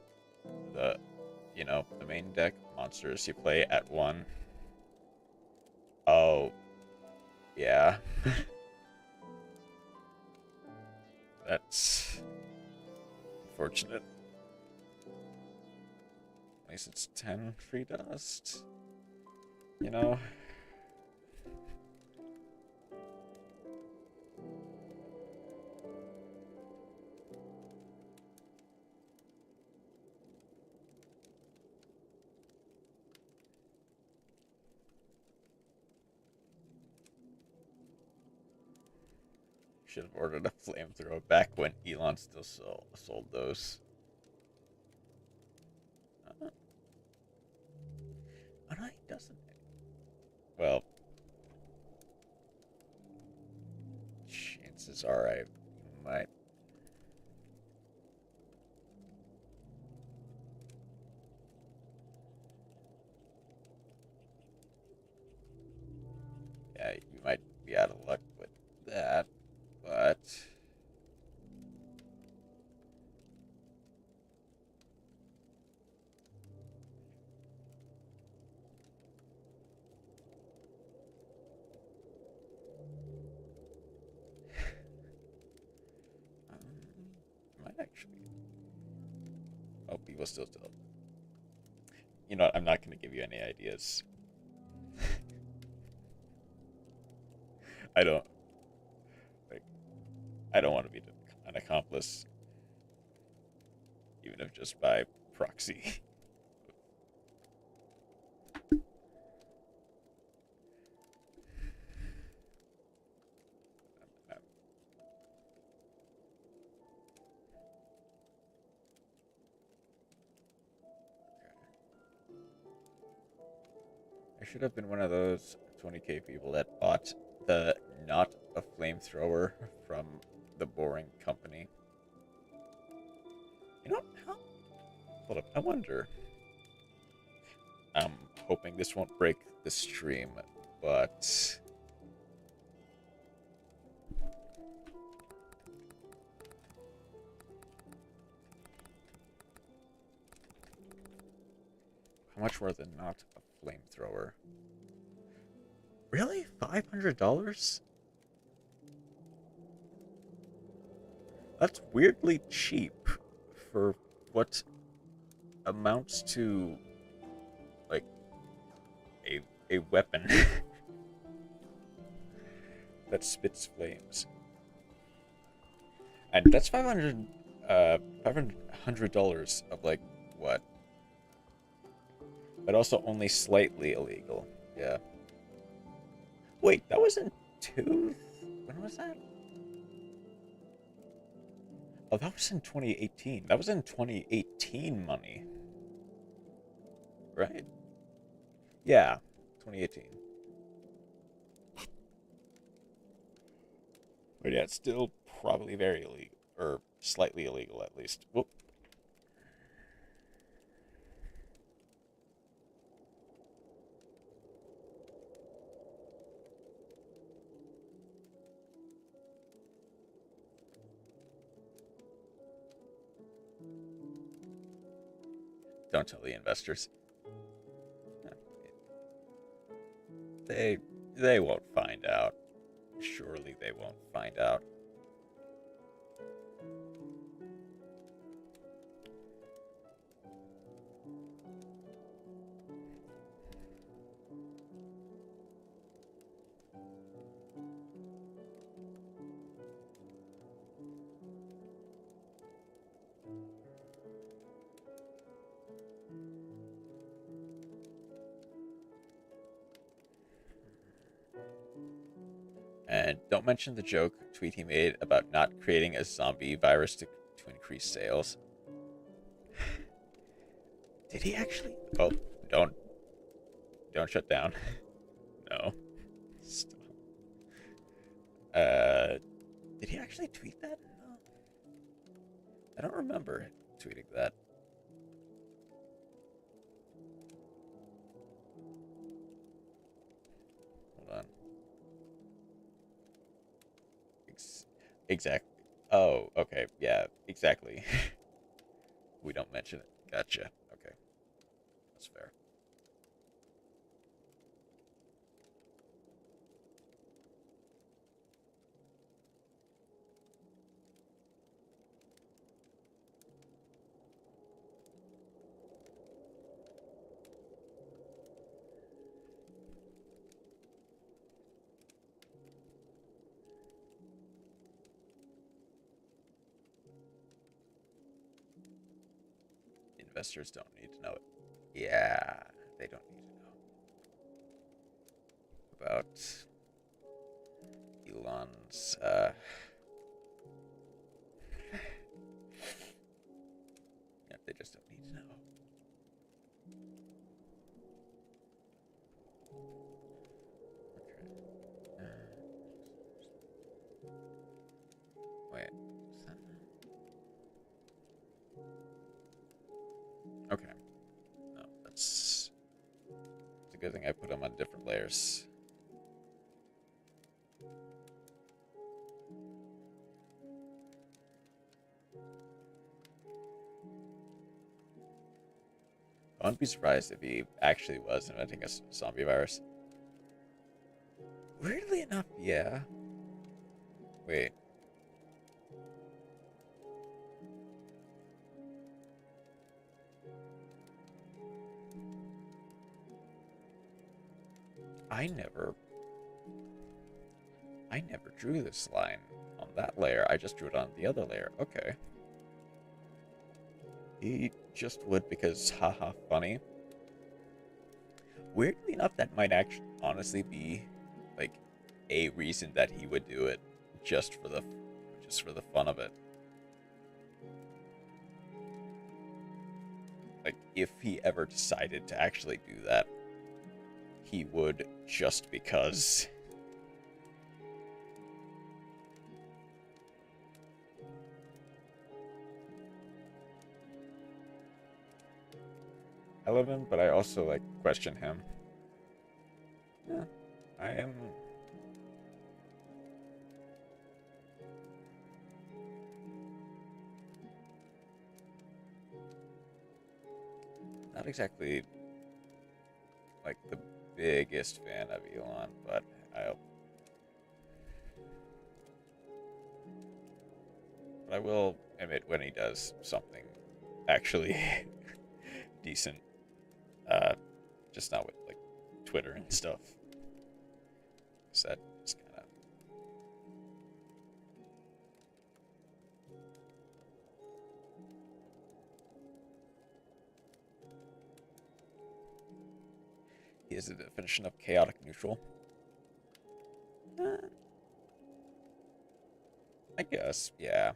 The, the main deck monsters you play at 1. Oh, yeah. That's unfortunate. At least it's 10 free dust. You know? Should have ordered a flamethrower back when Elon still sold those. Oh no, he doesn't. Well, chances are I might. Yeah, you might be out of luck with that, but might actually. Oh, people still. You know what? I'm not going to give you any ideas. I don't like. I don't want to be an accomplice, even if just by proxy. I should have been one of those 20k people that bought the not a flamethrower from the boring company. You know, hold up, I wonder. I'm hoping this won't break the stream, but how much more than not a flamethrower? Really? $500? That's weirdly cheap for what amounts to like a weapon that spits flames. And that's $500 of like what? But also only slightly illegal. Yeah. Wait, that was in when was that? Oh, that was in 2018. That was in 2018 money. Right? Yeah, 2018. But yeah, it's still probably very illegal. Or slightly illegal, at least. Whoop. Don't tell the investors. They won't find out. Surely they won't find out. And don't mention the joke tweet he made about not creating a zombie virus to increase sales. Did he actually? Oh, don't shut down. No. Stop. Did he actually tweet that? No. I don't remember tweeting that. Hold on. Exactly. Oh, okay. Yeah, exactly. We don't mention it. Gotcha. Okay. That's fair. Investors don't need to know it. Yeah, they don't need to know about Elon's yeah, they just don't need to know. Okay. Wait. Okay. No, it's a good thing I put them on different layers. I wouldn't be surprised if he actually was inventing a zombie virus. Weirdly enough, yeah. Wait. I never drew this line on that layer. I just drew it on the other layer. Okay. He just would because haha funny. Weirdly enough, that might actually honestly be like a reason that he would do it just for the fun of it. Like if he ever decided to actually do that, he would just because. I love him, but I also like question him. Yeah, I am. Not exactly like the biggest fan of Elon, but I will admit when he does something actually decent. Just not with like Twitter and stuff. Because that is kind of. He is the definition of chaotic neutral. I guess, yeah.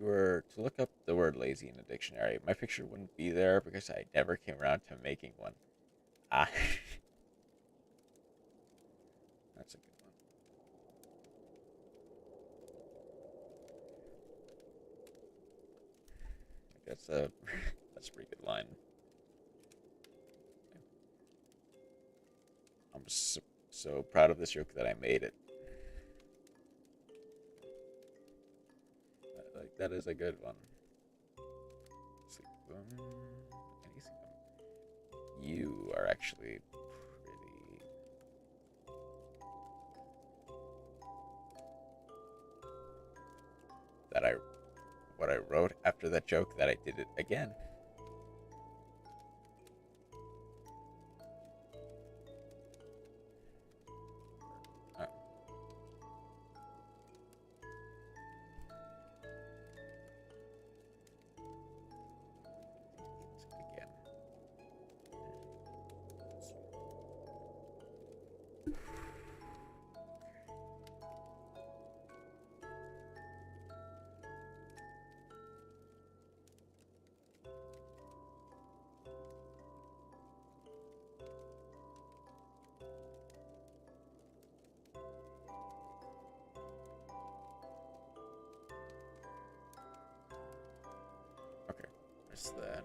you were to look up the word lazy in a dictionary, my picture wouldn't be there because I never came around to making one. Ah, that's a good one. That's a that's a pretty good line. I'm so proud of this joke that I made it. Like that is a good one. You are actually pretty. That I what I wrote after that joke that I did it again. Oh. Again. Okay, there's that.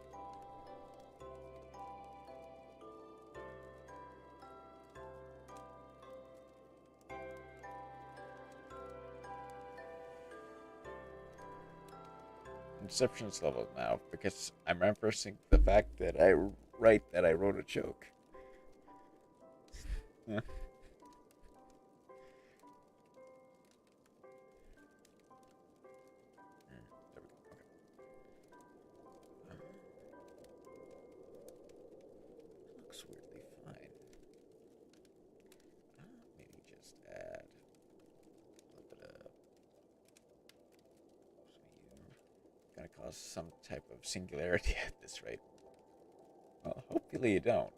Inception's level now because I'm reversing the fact that I write that I wrote a joke. Yeah. There we go. Okay. Looks weirdly fine. Maybe just add a little bit of. Gonna cause some type of singularity at this rate. Well, hopefully you don't.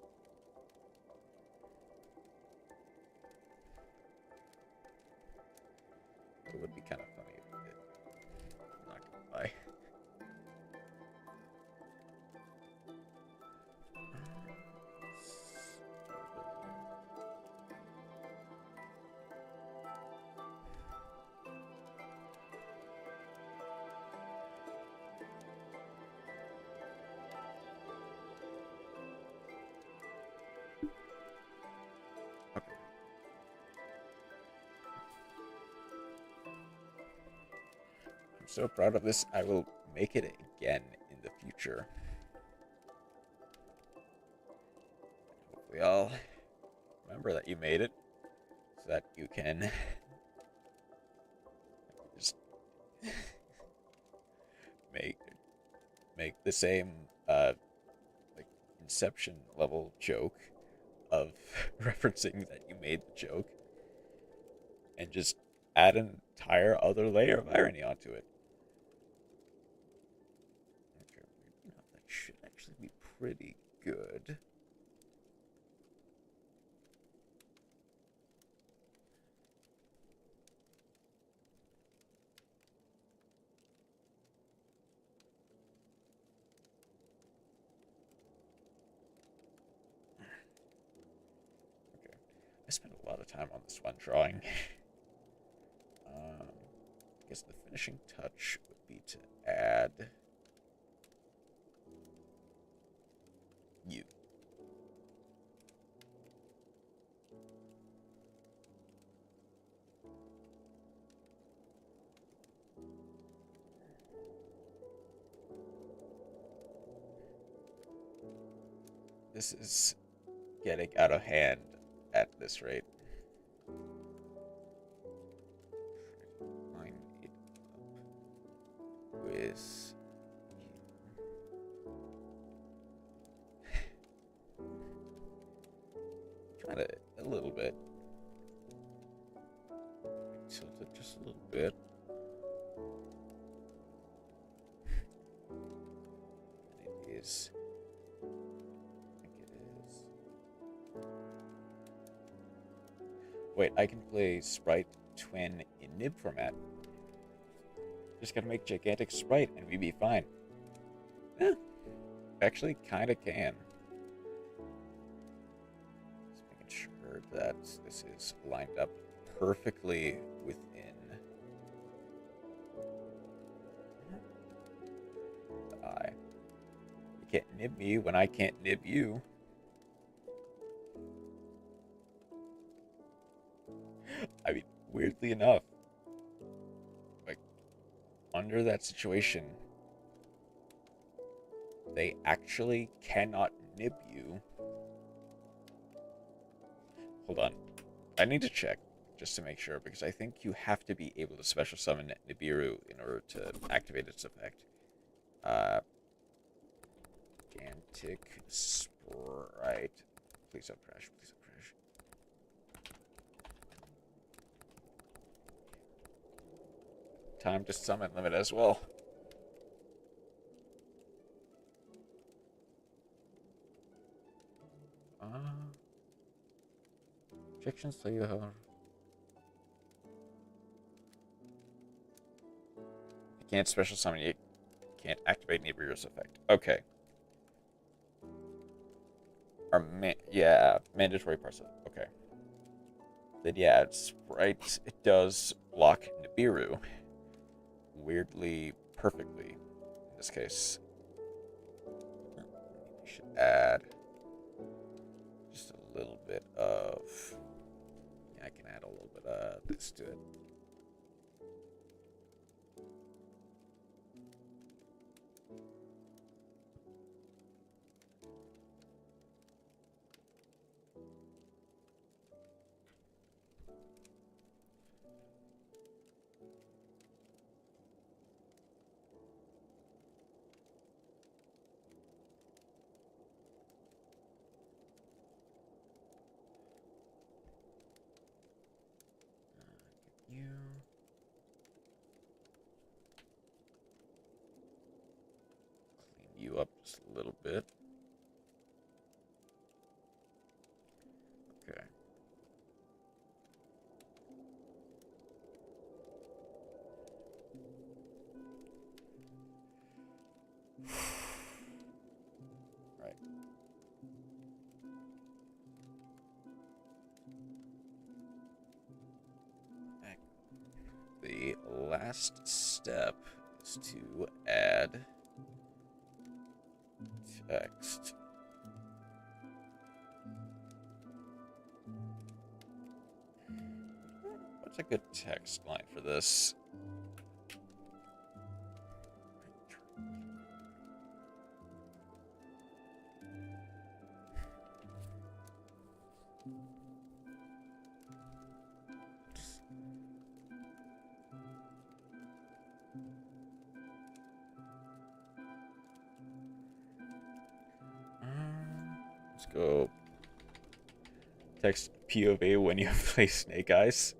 It would be kind of funny if you did. I'm not gonna lie. Okay. I'm so proud of this. I will make it again in the future. Hopefully, I'll remember that you made it, so that you can just make the same like Inception level joke of referencing that you made the joke, and just add an entire other layer of irony onto it. Okay, that should actually be pretty good. Okay, I spent a lot of time on this one drawing. I guess the finishing touch would be to add you. This is getting out of hand at this rate. Line it up with kind of a little bit. Tilt it just a little bit. And it is. I think it is. Wait, I can play sprite twin in nib format. Just gotta make gigantic sprite and we'd be fine. Eh, actually kinda can. Just making sure that this is lined up perfectly within the eye. You can't nib me when I can't nib you. I mean, weirdly enough, like, under that situation, they actually cannot nib you. Hold on. I need to check just to make sure, because I think you have to be able to special summon Nibiru in order to activate its effect. Gigantic sprite. Please don't crash. Please don't crash. Time to summon limit as well. Objections to you, however. You can't special summon, you can't activate Nibiru's effect. Okay. Yeah, mandatory parcel. Okay. Then yeah, it's right. It does block Nibiru. Weirdly, perfectly. In this case. We should add just a little bit of... Yeah, I can add a little bit of this to it. You. Clean you up just a little bit. Okay. Right. The last step is to add text. What's a good text line for this? Let's go text POV when you play Snake Eyes.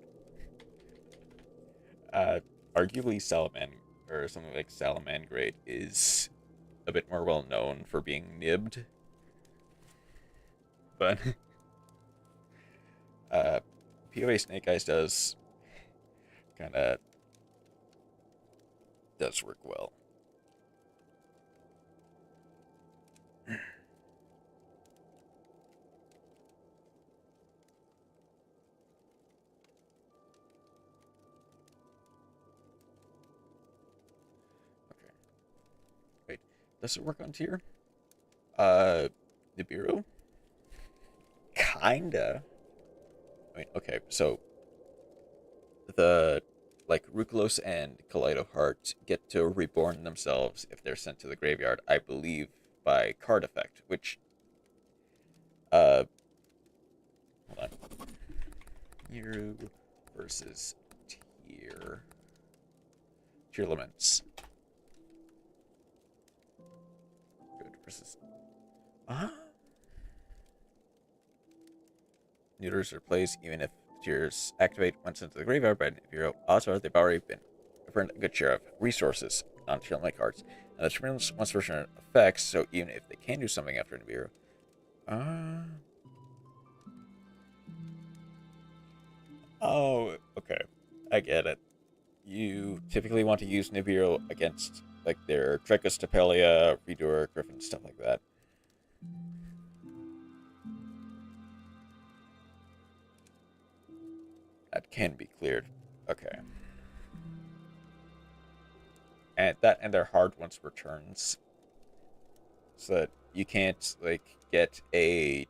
Arguably Salaman or something like Salamangrate is a bit more well known for being nibbed, but POV Snake Eyes does work well. Wait, does it work on tier? Nibiru? Kinda. I mean, okay, so the Rukulos and Kaleido Heart get to reborn themselves if they're sent to the graveyard, I believe, by card effect, which hold on. Nibiru versus tier limits. Good versus Neuters or plays even if tiers activate once sent to the graveyard by Nibiru. Odds are they've already been burned a good share of resources on tier limit cards. And the tremendous once version effects, so even if they can do something after Nibiru. Oh, okay. I get it. you typically want to use Nibiru against like their Dracostapelia, Redoer, Griffin, stuff like that. That can be cleared. Okay. And they're hard once returns. So that you can't like get a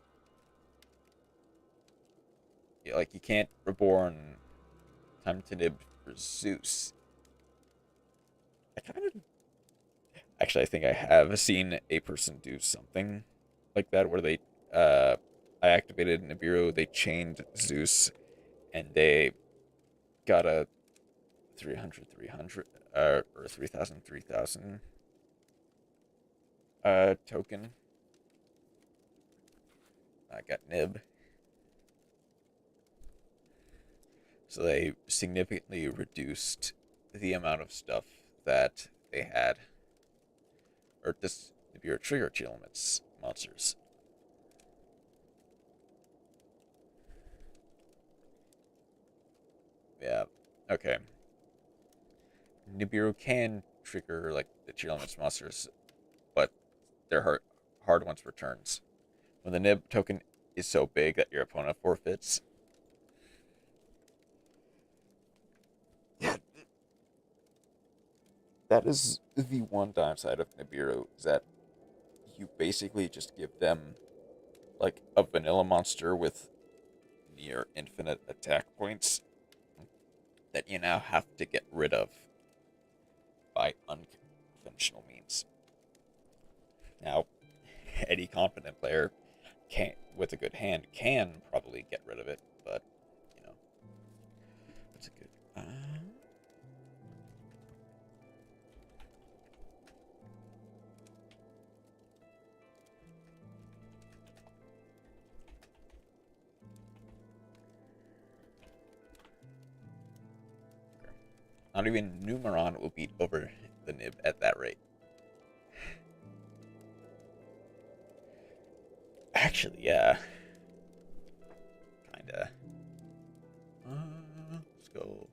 like you can't reborn time to nib for Zeus. I kind of actually I think I have seen a person do something like that where they I activated Nibiru, they chained Zeus, and they got a 300 or 3,000 token. I got Nib. So they significantly reduced the amount of stuff that they had. Or this Nibiru trigger elements monsters. Yeah. Okay. Nibiru can trigger like the tier limits monsters, but they're hard once returns. When the Nib token is so big that your opponent forfeits. Yeah, that is the one downside of Nibiru is that you basically just give them like a vanilla monster with near infinite attack points that you now have to get rid of by unconventional means. Now, any competent player can, with a good hand, can probably get rid of it, but you know, what's a good? Not even Numeron will beat over the Nib at that rate. Actually, yeah. Kinda. Let's go.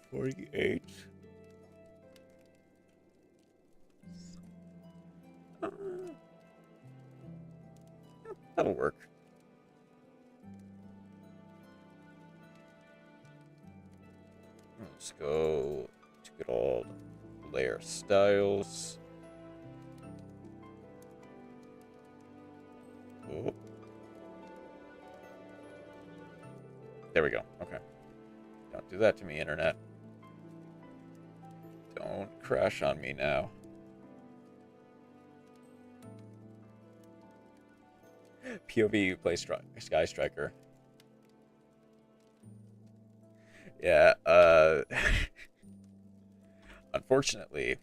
48. Uh, that'll work. Let's go to good old layer styles. Oh. There we go. Okay. Don't do that to me, internet. Don't crash on me now. POV play Sky Striker. Yeah, unfortunately,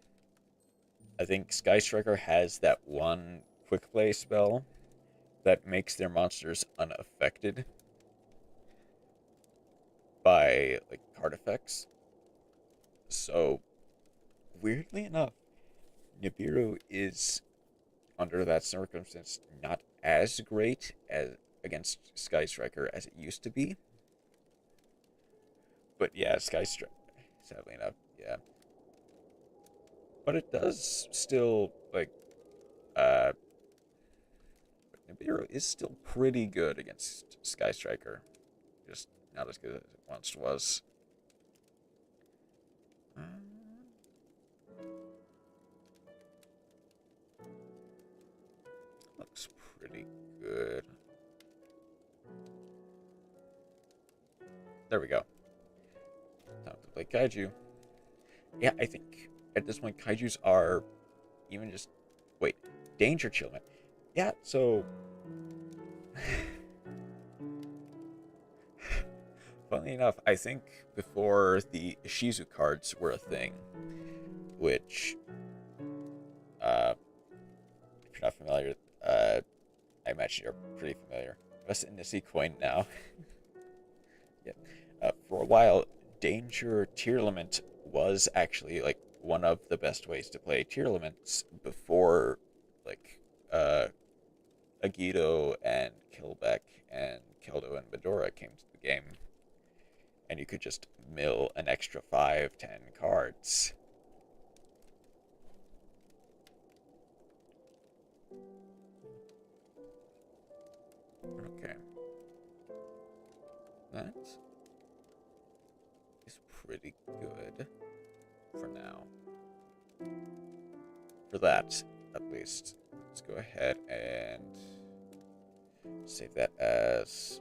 I think Sky Striker has that one quick play spell that makes their monsters unaffected by like card effects. So weirdly enough, Nibiru is under that circumstance not as great as against Sky Striker as it used to be. But yeah, Sky Striker, sadly enough, yeah. But it does still like uh Nibiru is still pretty good against Sky Striker. Just not as good as it once was. Looks pretty good. There we go. Time to play Kaiju. Yeah, I think at this point Kaijus are even just wait, Danger Chillman. Yeah, so funnily enough, I think before the Ishizu cards were a thing, which if you're not familiar, I imagine you're pretty familiar. That's in the C coin now. Yeah. For a while, Danger Tearlament was actually like one of the best ways to play Tearlaments before like Agido and Killbeck and Keldo and Medora came to the game. and you could just mill an extra 5, 10 cards. Okay. That is pretty good for now. For that, at least. Let's go ahead and save that as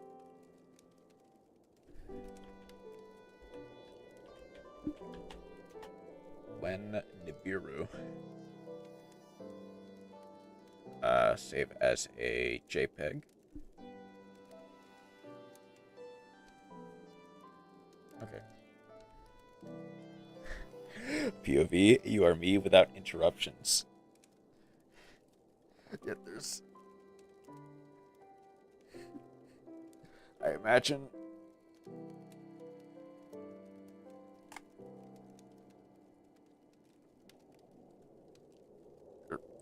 Len Nibiru. Save as a JPEG. Okay. POV, you are me without interruptions. Yet there's... I imagine...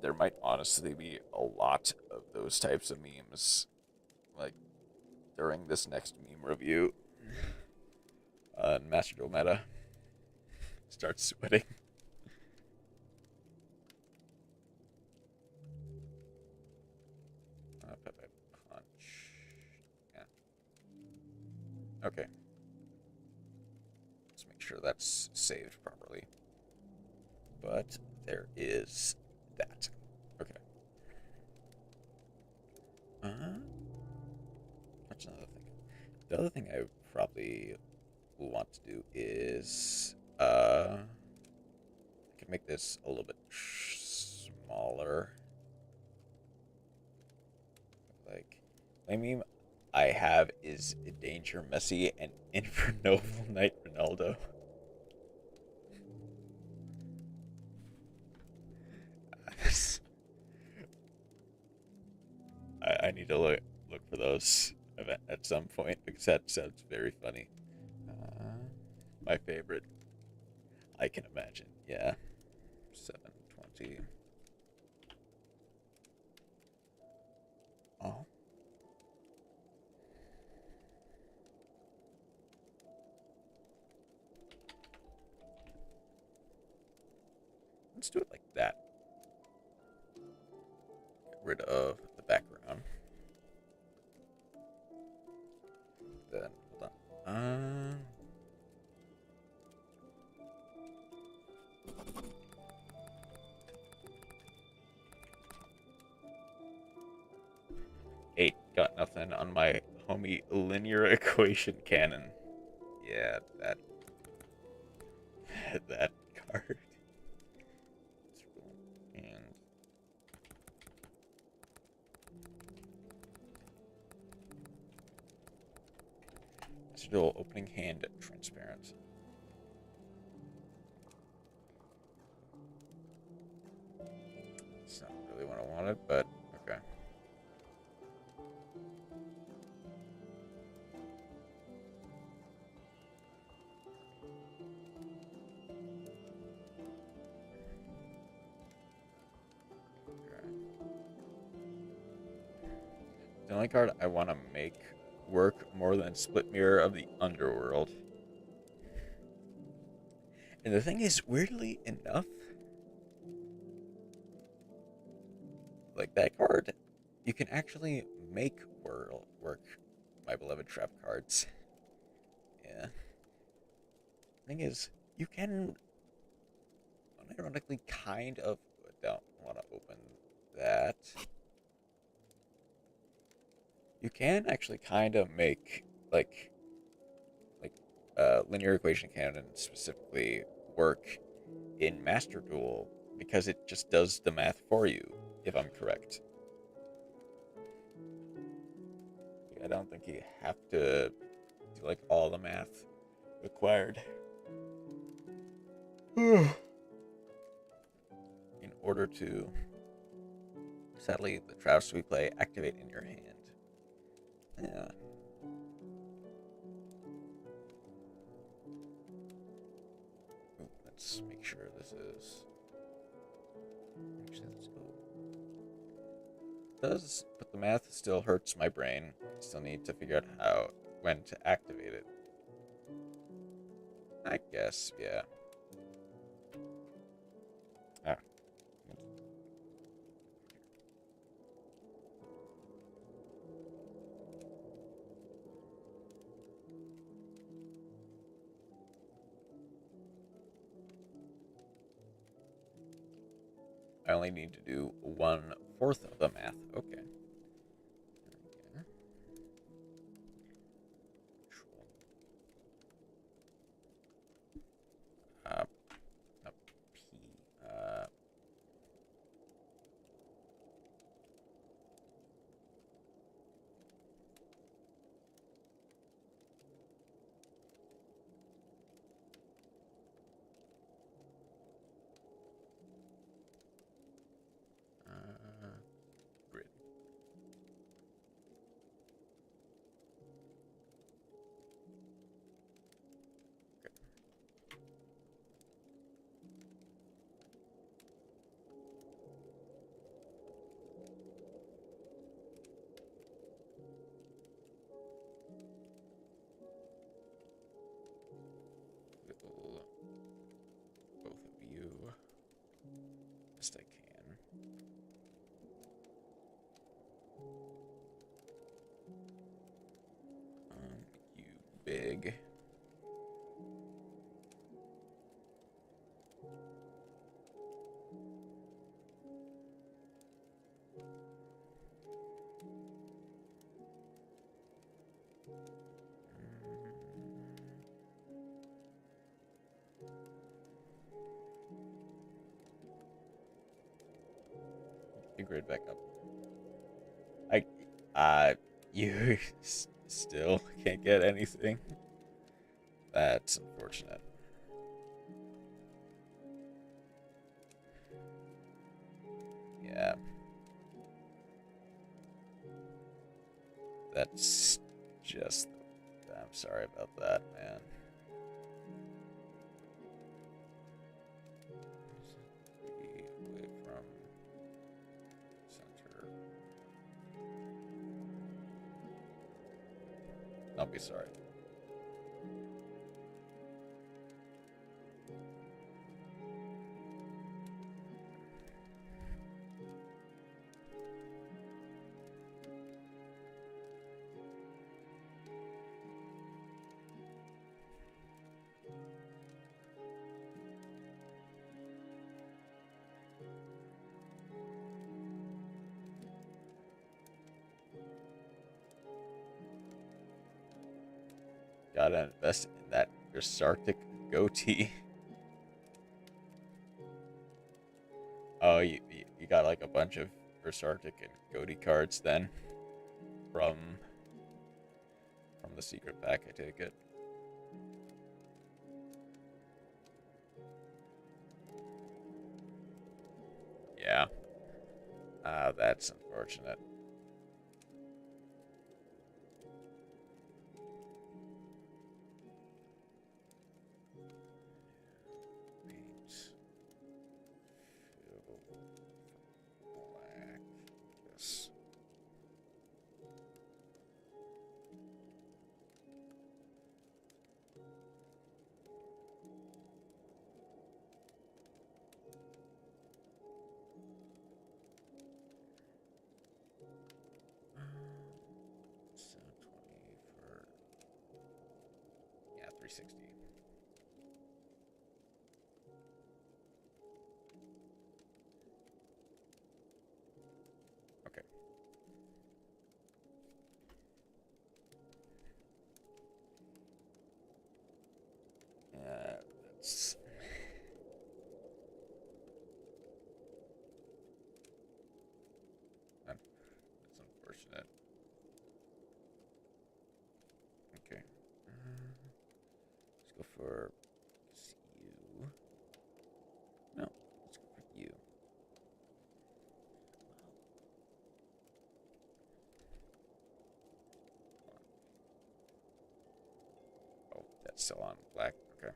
There might honestly be a lot of those types of memes, like, during this next meme review. Master Duel Meta starts sweating. Pepe Punch. Yeah. Okay. Let's make sure that's saved properly. But there is that. Okay. That's another thing. The other thing I probably will want to do is I can make this a little bit smaller. Like, my meme I have is Danger Messi and Infernoble Knight Ronaldo. I need to look for those at some point because that sounds very funny. My favorite, I can imagine. Yeah, 720. Oh. Let's do it like that. Get rid of the background. Then, hold on. 8, got nothing on my homie linear equation cannon. Yeah, that that card. And still opening hand transparent. It's not really what I wanted, but okay. The only card I want to make work more than Split Mirror of the Underworld. And the thing is, weirdly enough, like that card, you can actually make work my beloved trap cards. Yeah. Thing is, you can unironically kind of don't want to open that. You can actually kind of make like linear equation cannon specifically work in Master Duel because it just does the math for you, if I'm correct. I don't think you have to do like all the math required in order to, sadly, the traps we play activate in your hand. Yeah. Ooh, let's make sure this is. Actually, let's go. It does, but the math still hurts my brain. I still need to figure out when to activate it. I guess, yeah. Ah. I only need to do 1/4 of the math. Okay. Uh, no, P. Grid. Okay. Will both of you best I can. You big. You grid back up. You still can't get anything. That's unfortunate. Yeah. That's just. I'm sorry about that, man. Away from center. I'll be sorry. Gotta invest in that Sarctic goatee. Oh, you got like a bunch of Sarctic and goatee cards then from the secret pack, I take it. Yeah. That's unfortunate. Paint. Fill. Black. Yes. So 20 for 360. Okay. That's unfortunate. Okay. Let's go for you. No, let's go for you. Oh, that's still on black. Okay.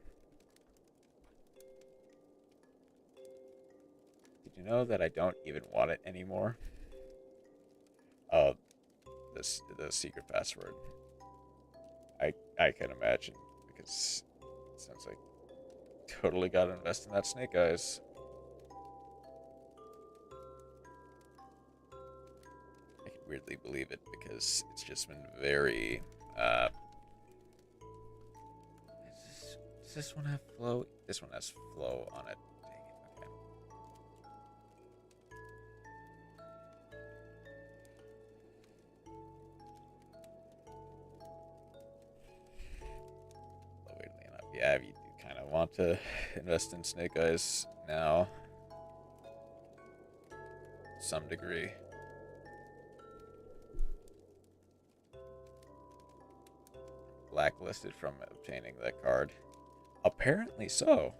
Did you know that I don't even want it anymore? Oh, the secret password. I can imagine because Sounds like totally gotta invest in that snake eyes. I can weirdly believe it because it's just been very. Does this one have flow? This one has flow on it. Dang it. Okay. Well, weirdly enough, yeah, you do kind of want to invest in snake eyes now. To some degree. Blacklisted from obtaining that card. Apparently so.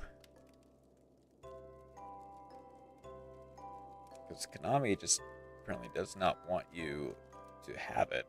Because Konami just apparently does not want you to have it.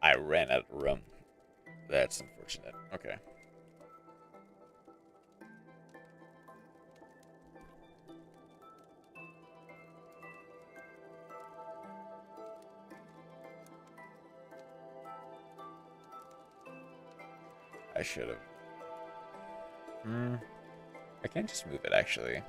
I ran out of room. That's unfortunate. Okay. I should have. I can't just move it, actually.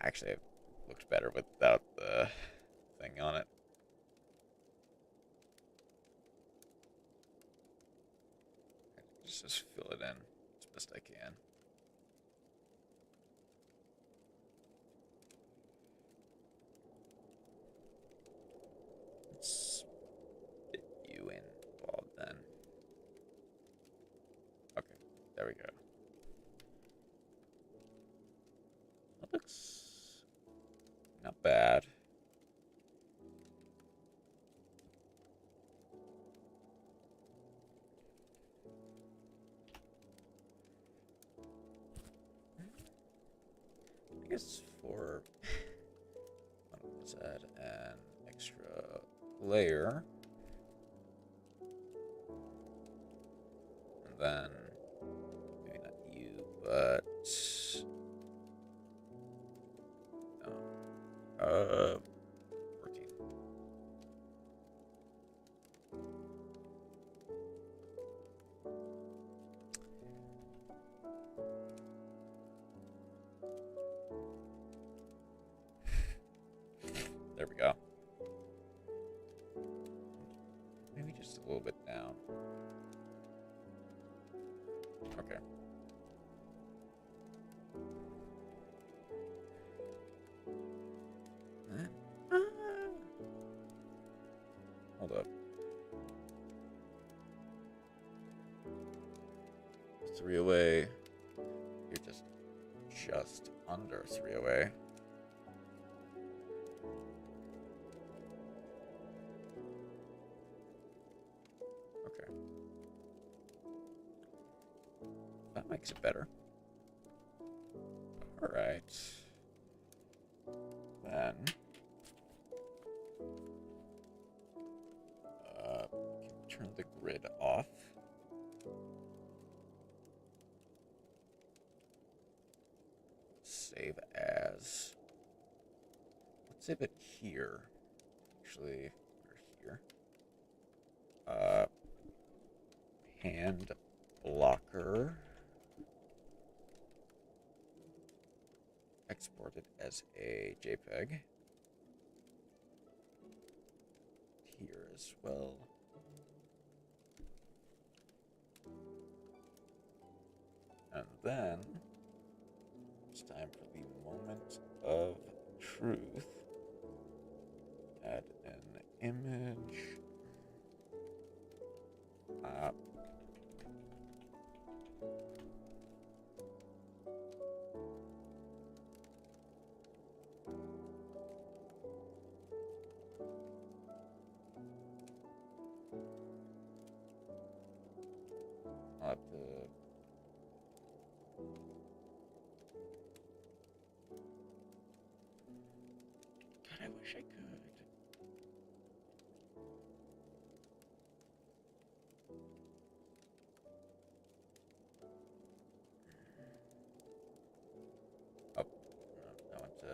Actually, it looks better without the thing on it. Just fill it in as best I can. Let's fit you involved then. Okay, there we go. That looks not bad. I guess for let's add an extra layer. And then maybe not you, but 14. There we go. Maybe just a little bit down. Okay. Hold up. 3 away. You're just under 3 away. Okay. That makes it better. Alright. Then turn the grid off. Save as. Let's save it here. Actually, we're here. Hand blocker. Export it as a JPEG. Here as well. And then it's time for the moment of truth. Add an image. I'll have to. God, I wish I could. Oh, no, I want to.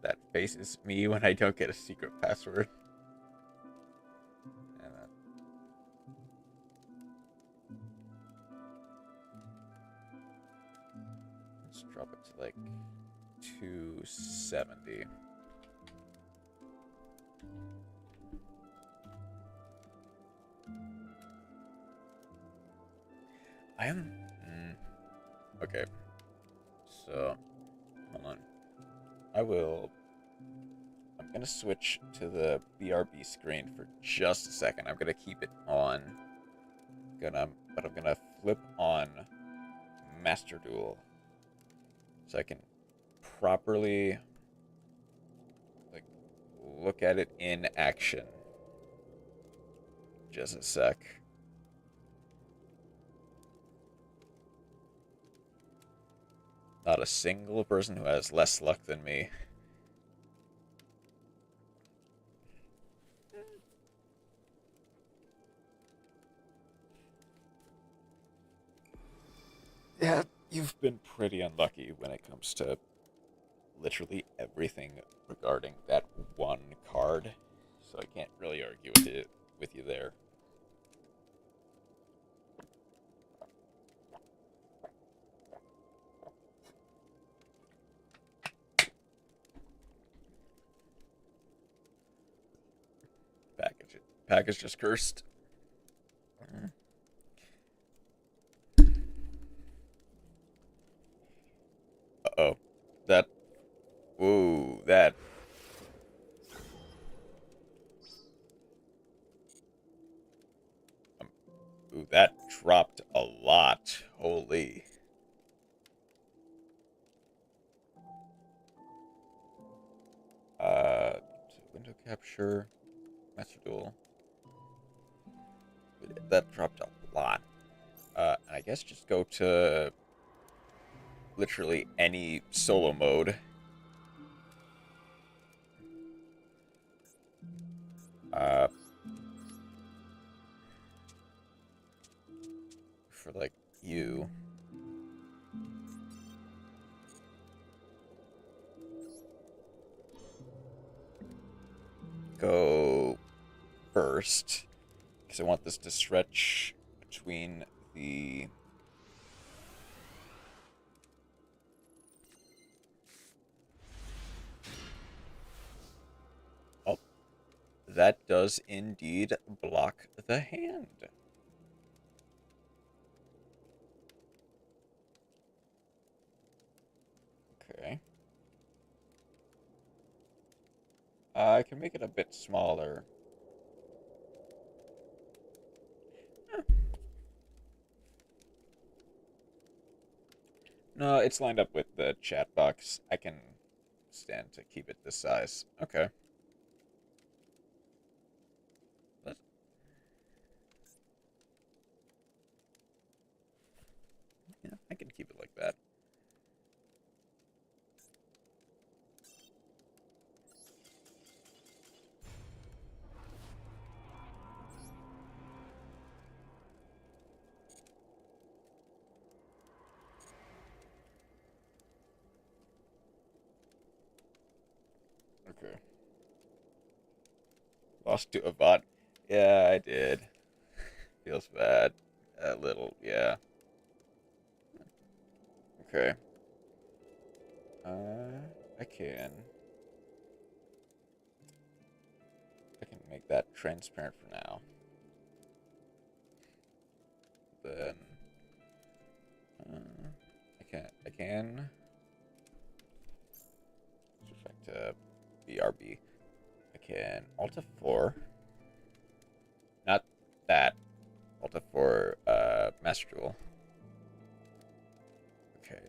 That faces me when I don't get a secret password. And let's drop it to like 270. I am. Okay. So, hold on. I'm gonna switch to the BRB screen for just a second. I'm gonna keep it on. But I'm gonna flip on Master Duel so I can properly like look at it in action. Just a sec. Not a single person who has less luck than me. Yeah, you've been pretty unlucky when it comes to literally everything regarding that one card. So I can't really argue with you there. Package just cursed. Uh-oh. That... Whoa, that... Ooh, that dropped a lot. Holy. Window capture. Master Duel. That dropped a lot. I guess just go to literally any solo mode. For like you. Go first. Because I want this to stretch between the... Oh, that does indeed block the hand. I can make it a bit smaller. Eh, no, it's lined up with the chat box. I can stand to keep it this size. Okay. Let's, yeah, I can keep it like that. Okay. Lost to a bot. Yeah, I did. Feels bad. A little, yeah. Okay. I can. I can make that transparent for now. Then I can switch back to BRB. I can Alt F4. Not that. Alt F4 Master Duel. Okay.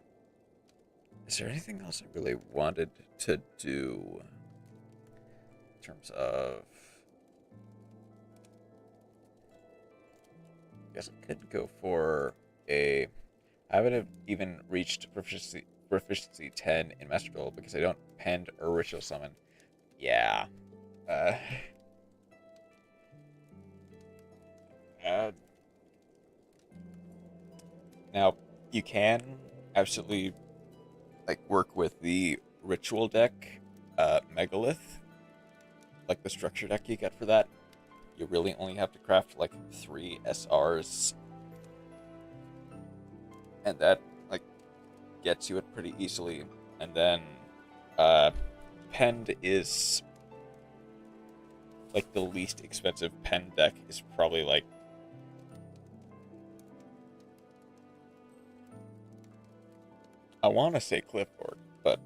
Is there anything else I really wanted to do in terms of? I guess I could go for a. I haven't even reached proficiency 10 in Master Duel because I don't pend or ritual summon. Yeah. Uh, uh, now you can absolutely like work with the ritual deck, Megalith, like the structure deck you get for that. You really only have to craft like 3 SRs, and that like gets you it pretty easily. And then uh, Pend is like the least expensive Pen deck is probably like I want to say Clifford, but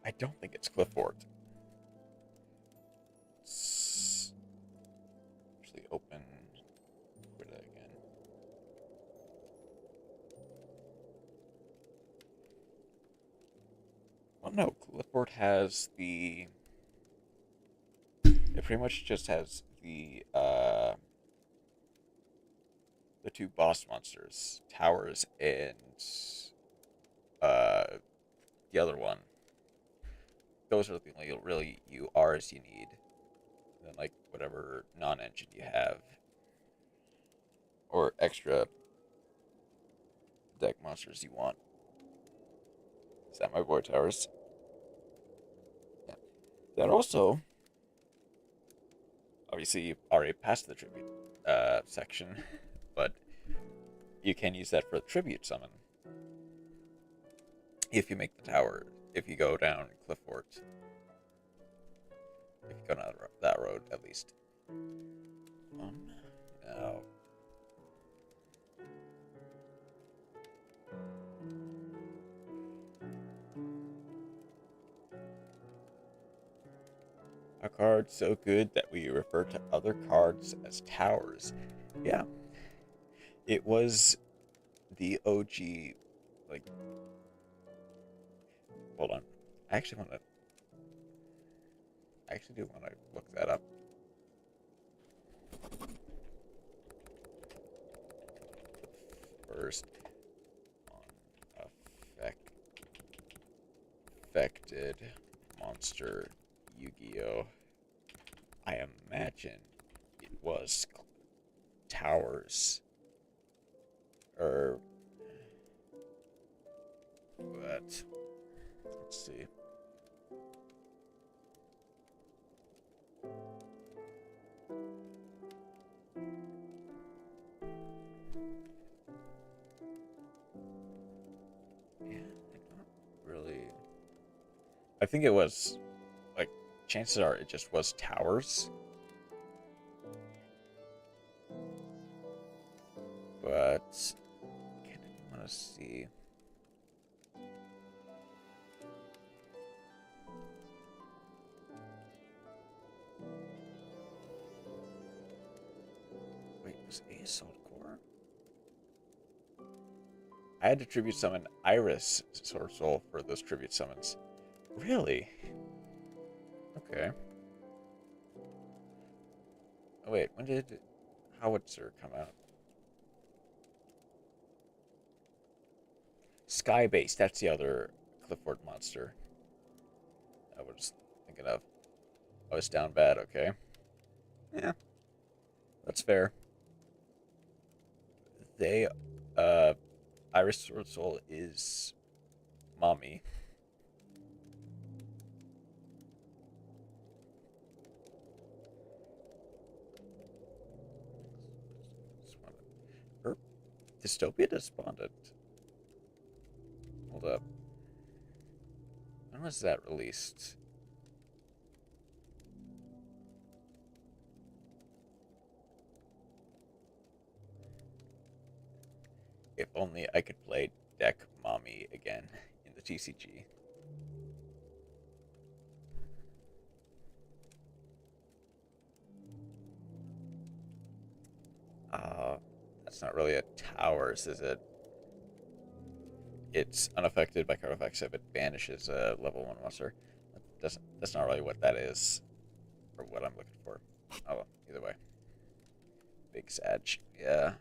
I don't think it's Clifford. Let's actually open quit it again. Well, no, Clifford has the. It pretty much just has the two boss monsters, Towers and uh the other one. Those are the only really URs you need. And then like whatever non-engine you have or extra deck monsters you want. Is that my boy Towers? Yeah. That also obviously you've already passed the tribute section, but you can use that for the tribute summon if you make the tower. If you go down Clifford, if you go down that road at least. Now a card so good that we refer to other cards as towers. Yeah, it was the OG. Like, hold on. I actually want to. I actually do want to look that up. First on affected monster Yu-Gi-Oh. I imagine it was towers, or but let's see. Yeah, I don't really. I think it was like chances are it just was towers, but I kind of want to see. Assault Core? I had to tribute summon Iris Sword Soul for those tribute summons. Really? Okay. Oh wait, when did Howitzer come out? Skybase, that's the other Clifford monster I was thinking of. Oh, it's down bad, okay. Yeah, that's fair. They, uh, Iris Sword Soul is mommy. Er, Dystopia Despondent. Hold up. When was that released? If only I could play Deck Mommy again in the TCG. Uh, that's not really a towers, is it? It's unaffected by card effects if it banishes a level 1 monster. That's not really what that is, or what I'm looking for. Oh well, either way. Big Sag, yeah.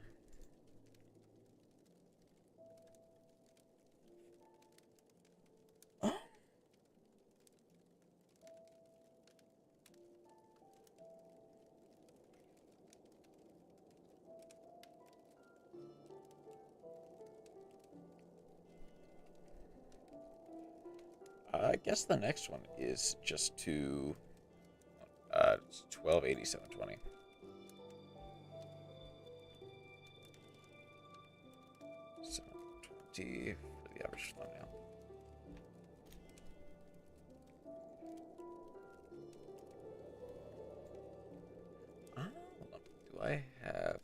I guess the next one is just to 1280, 720. 720 for the average thumbnail. Do I have...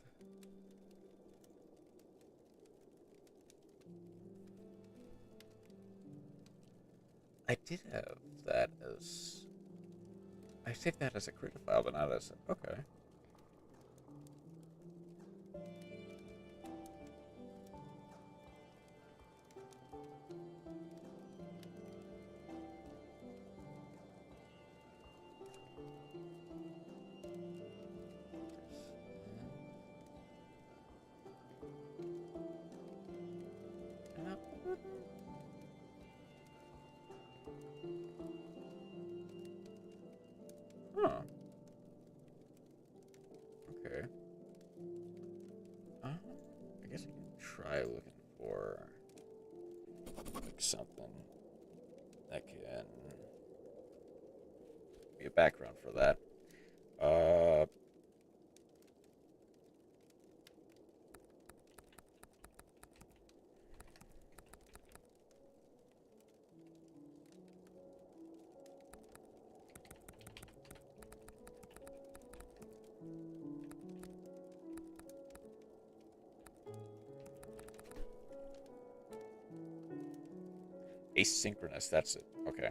I did have that as... I saved that as a creative file, but not as... Okay. Huh. Okay. I guess I can try looking for like something that can be a background for that. Uh, Asynchronous, that's it. Okay.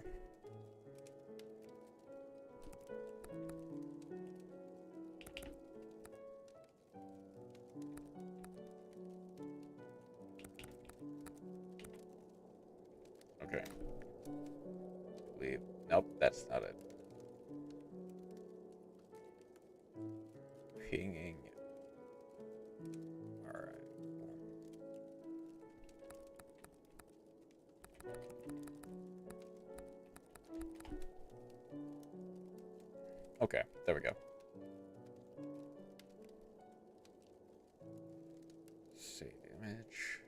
Okay. Leave. Nope, that's not it. Pinging. Alright. Okay, there we go. Save image.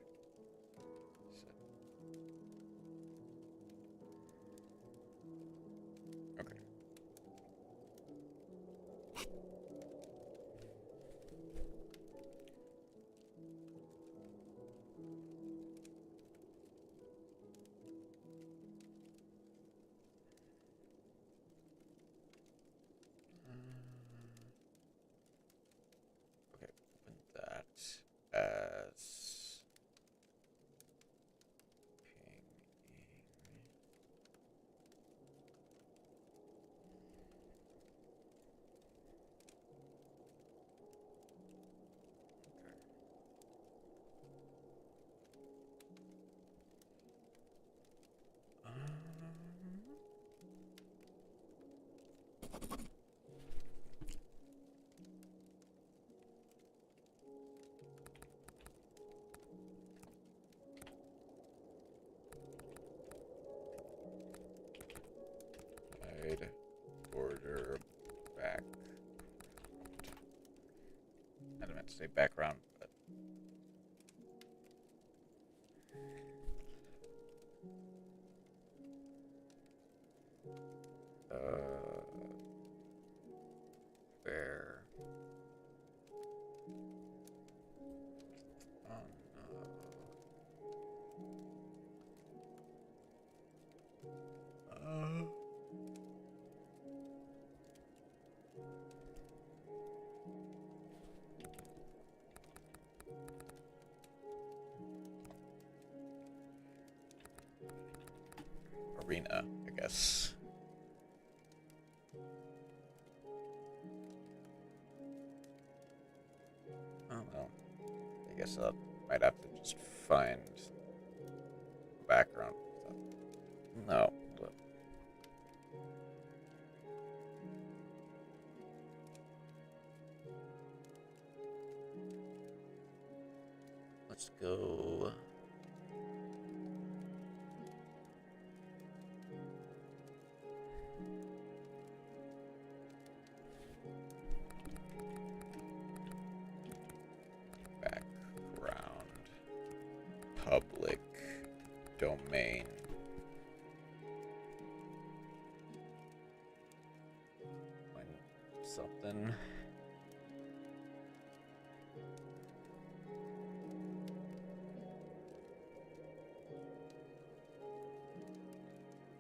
Okay. Okay, open that as say background, but where? Oh no. Arena, I guess. Oh well. I guess I might have to just find background. No. Let's go. Background. Public domain. Something.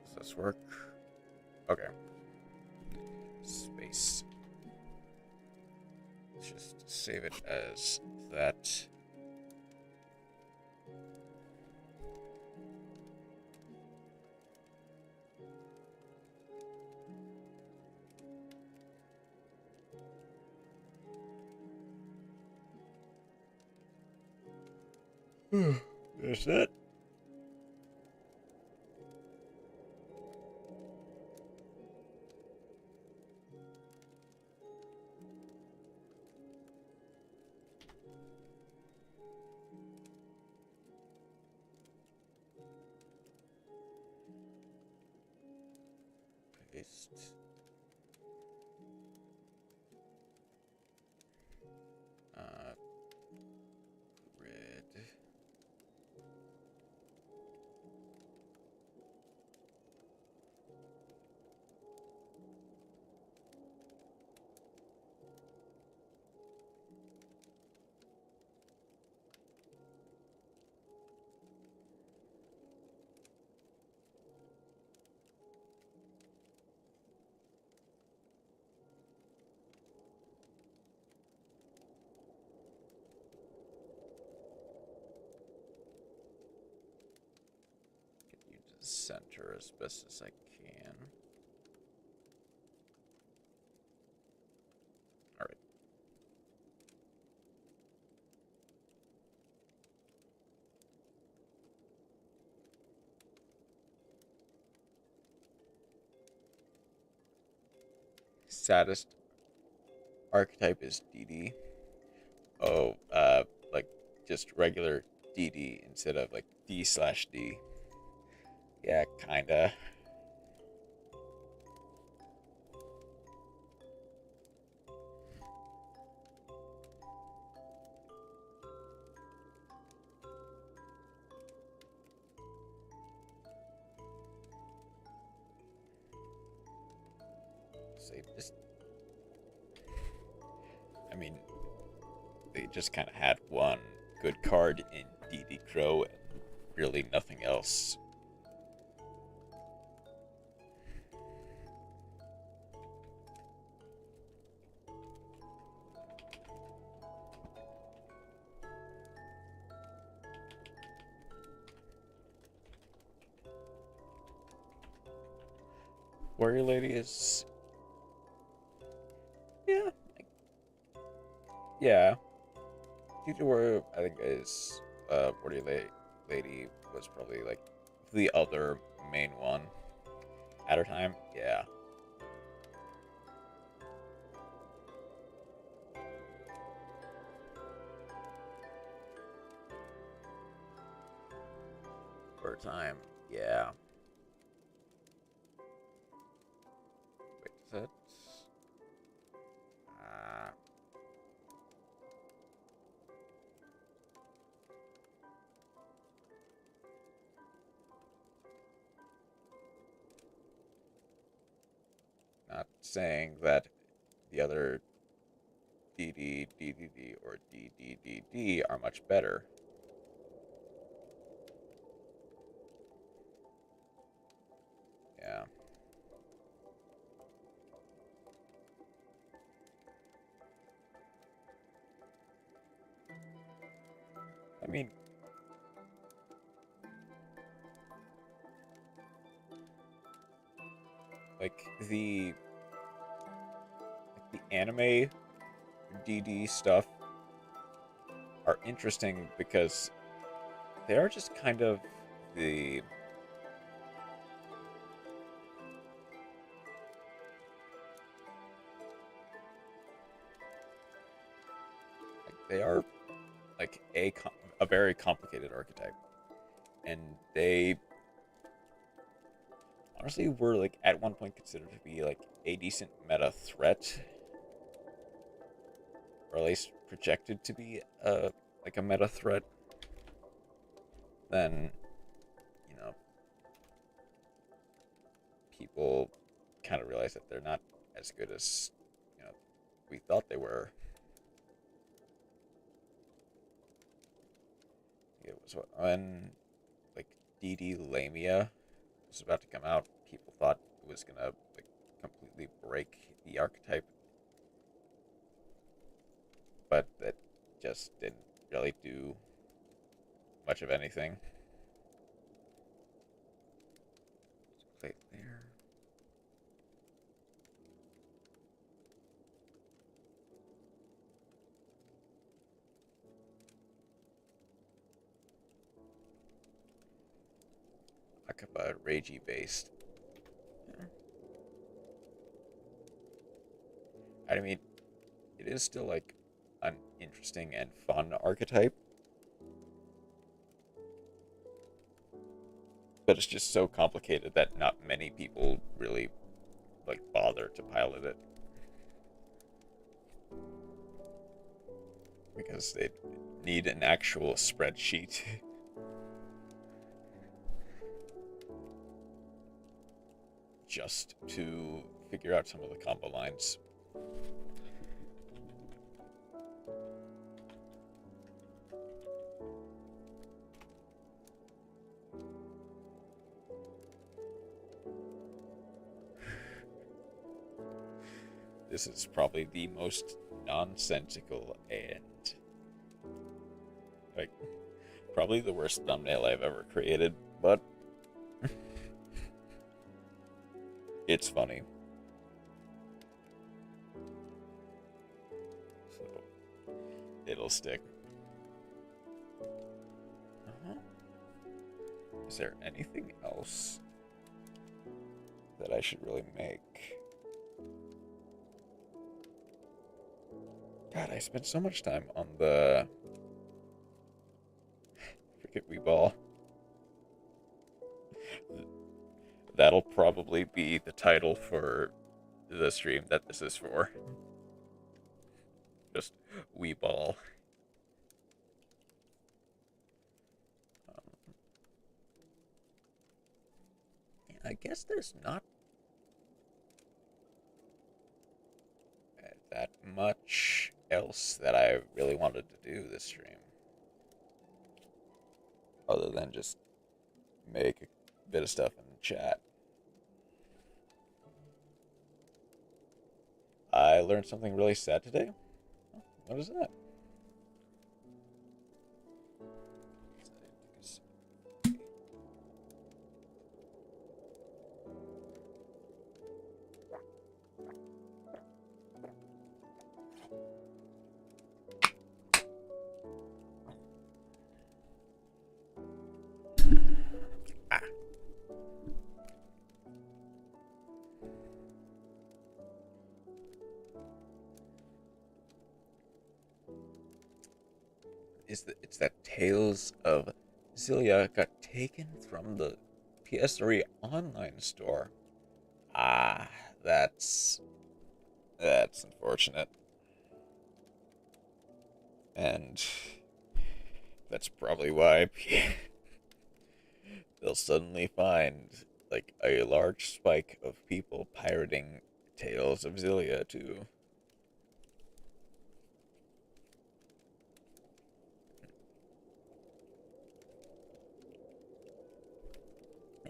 Does this work? Okay. Space. Let's just save it as that. There's it. Paste. Grid. Get you to the center as best as I can. Alright. Saddest archetype is DD. Oh, like just regular DD instead of like D/D. Yeah, kinda. Save this. I mean, they just kind of had one good card in DD Crow and really nothing else. Warrior Lady is... Yeah. Yeah. Teacher Warrior, I think, is... Warrior Lady was probably, like, the other main one at her time. Yeah. For a time. Yeah. Wait, is that... Not saying that the other DD, DDD, or DDDD are much better. Yeah. I mean, like the anime DD stuff are interesting because they are just kind of the they are like a very complicated archetype, and they honestly were like at one point considered to be like a decent meta threat, or at least projected to be like a meta threat. Then you know people kind of realize that they're not as good as we thought they were. It was when like DD Lamia was about to come out, people thought it was gonna like completely break the archetype, but that just didn't really do much of anything. Play there. Akaba Reiji based. Yeah. I mean, it is still like an interesting and fun archetype, but it's just so complicated that not many people really like bother to pilot it because they need an actual spreadsheet. Just to figure out some of the combo lines. This is probably the most nonsensical and like probably the worst thumbnail I've ever created, but it's funny. So it'll stick. Is there anything else that I should really make? God, I spent so much time on the Cricket Wii Ball. That'll probably be the title for the stream that this is for. Just Wii Ball. I guess there's not that much else that I really wanted to do this stream. Other than just make a bit of stuff in the chat. I learned something really sad today. What is that? It's that Tales of Zillia got taken from the PS3 online store. Ah, that's unfortunate. And that's probably why they'll suddenly find like a large spike of people pirating Tales of Xillia too.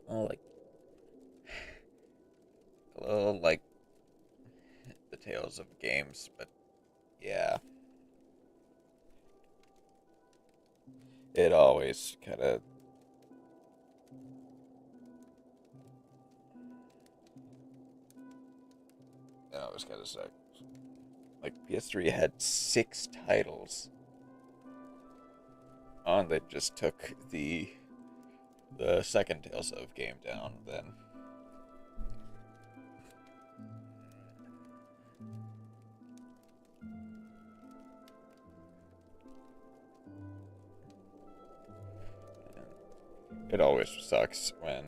Oh, like a little like the Tales of games, but yeah, it always kind of. It always kind of sucks. Like PS3 had 6 titles on that just took the second Tales of game down. Then it always sucks when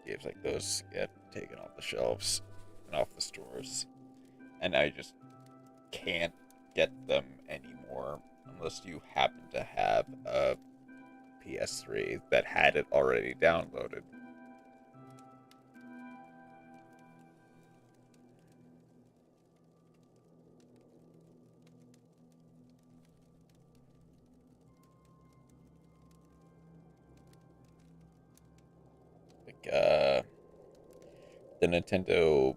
games like those get taken off the shelves and off the stores, and now you just can't get them anymore unless you happen to have a PS3 that had it already downloaded. Like the Nintendo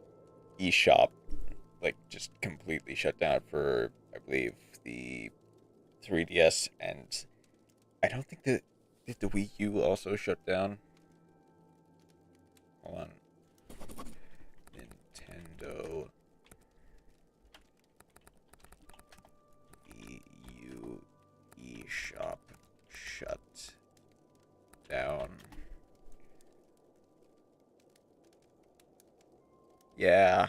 eShop like just completely shut down for I believe the 3DS, and I don't think that did the Wii U also shut down. Hold on, Nintendo Wii U eShop shut down. Yeah,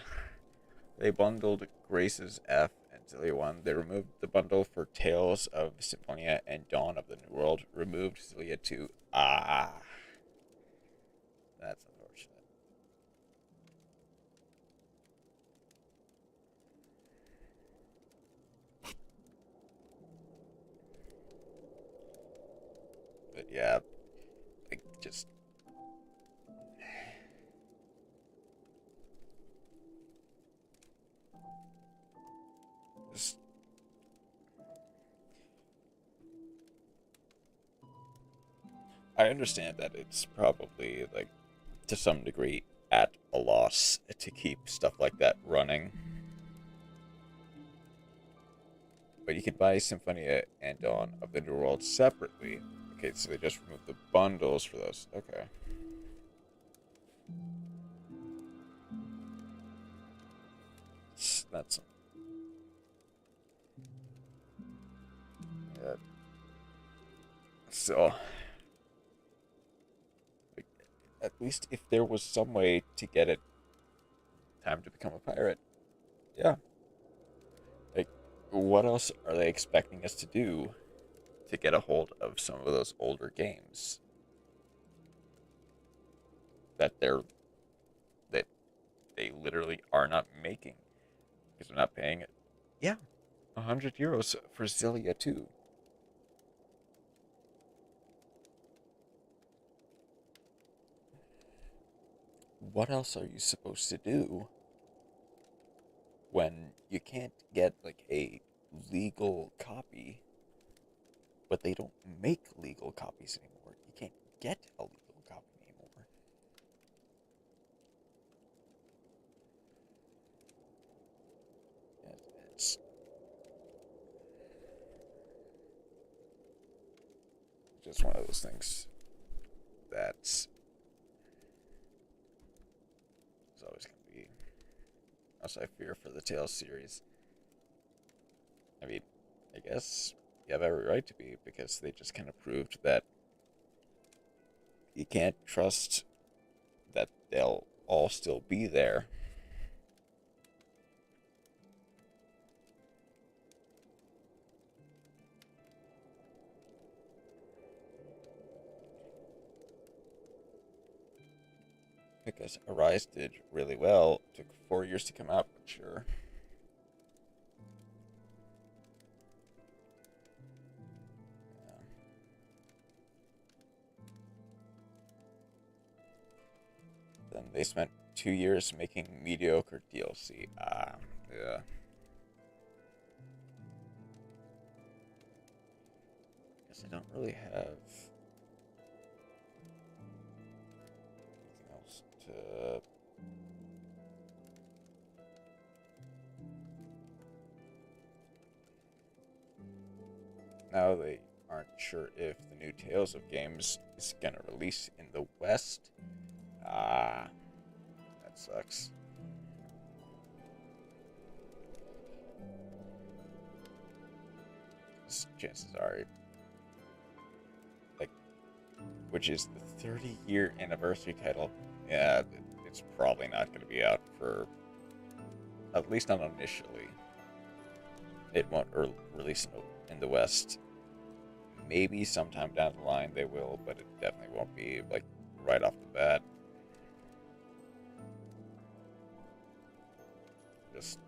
they bundled Grace's F and Xillia 1. They removed the bundle for Tales of Symphonia and Dawn of the New World. Removed Xillia 2. Ah, that's unfortunate. But yeah, like just I understand that it's probably like to some degree at a loss to keep stuff like that running. But you can buy Symphonia and Dawn of the New World separately. Okay, so they just removed the bundles for those. Okay. That's yeah. So like, at least if there was some way to get it time to become a pirate. Yeah. Like what else are they expecting us to do to get a hold of some of those older games that that they literally are not making because they're not paying it. Yeah, €100 for Xillia 2. What else are you supposed to do when you can't get like a legal copy, but they don't make legal copies anymore? You can't get a legal copy anymore. It's just one of those things that's always going to be. Also, I fear for the Tales series. I mean, I guess you have every right to be because they just kind of proved that you can't trust that they'll all still be there. Because Arise did really well. It took 4 years to come out, but sure. Yeah. Then they spent 2 years making mediocre DLC. Yeah. Guess I don't really have anything else to. Now they aren't sure if the new Tales of games is gonna release in the West. Ah, that sucks. 'Cause chances are, like, which is the 30-year anniversary title, yeah, it's probably not going to be out for, at least not initially. It won't release in the West. Maybe sometime down the line they will, but it definitely won't be, like, right off the bat. Just.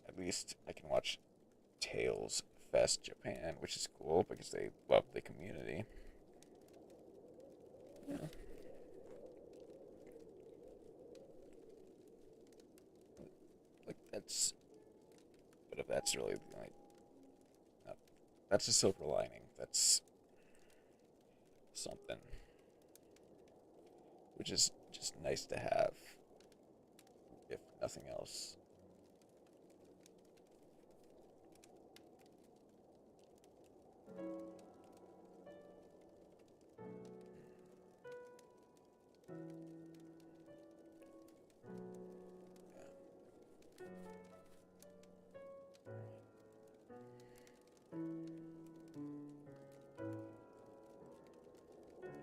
At least I can watch Tales Fest Japan, which is cool because they love the community. Yeah. Like, that's. But if that's really like. That's a silver lining. That's something. Which is just nice to have, if nothing else.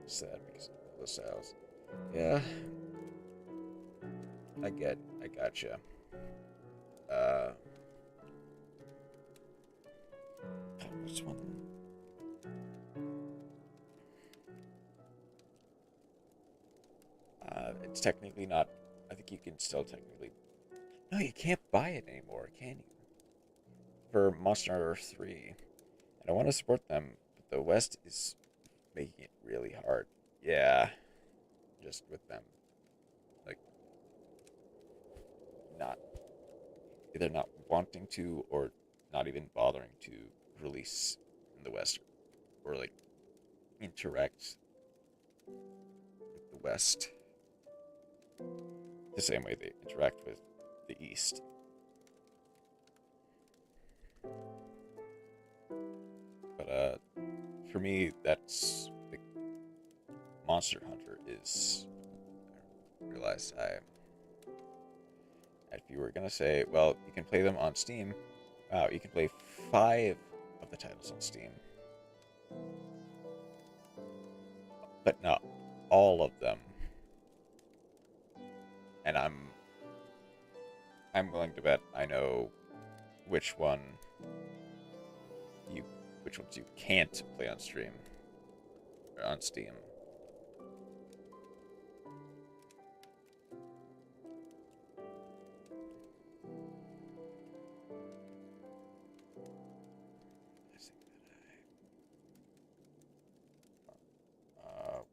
Sad because of all the sales. Yeah, I gotcha. Uh, which one? It's technically not. I think you can still technically. No, you can't buy it anymore, can you? For Monster Hunter 3. And I want to support them, but the West is making it really hard. Yeah, just with them. Like, not. Either not wanting to or not even bothering to release in the West or, like, interact with the West the same way they interact with the East. But for me, that's like Monster Hunter is. I realized I. If you were gonna say, well, you can play them on Steam. Wow, you can play 5 of the titles on Steam, but not all of them. And I'm willing to bet I know which one you which ones you can't play on stream or on Steam.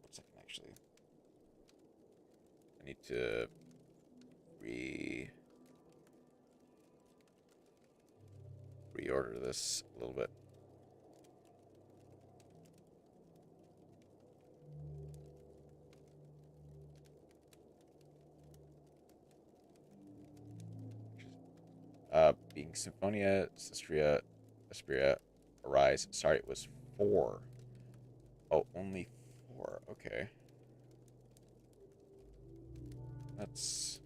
One second, actually. I need to reorder this a little bit. Being Symphonia, Aspiria, Arise. Sorry, it was 4. Oh, only 4. Okay. That's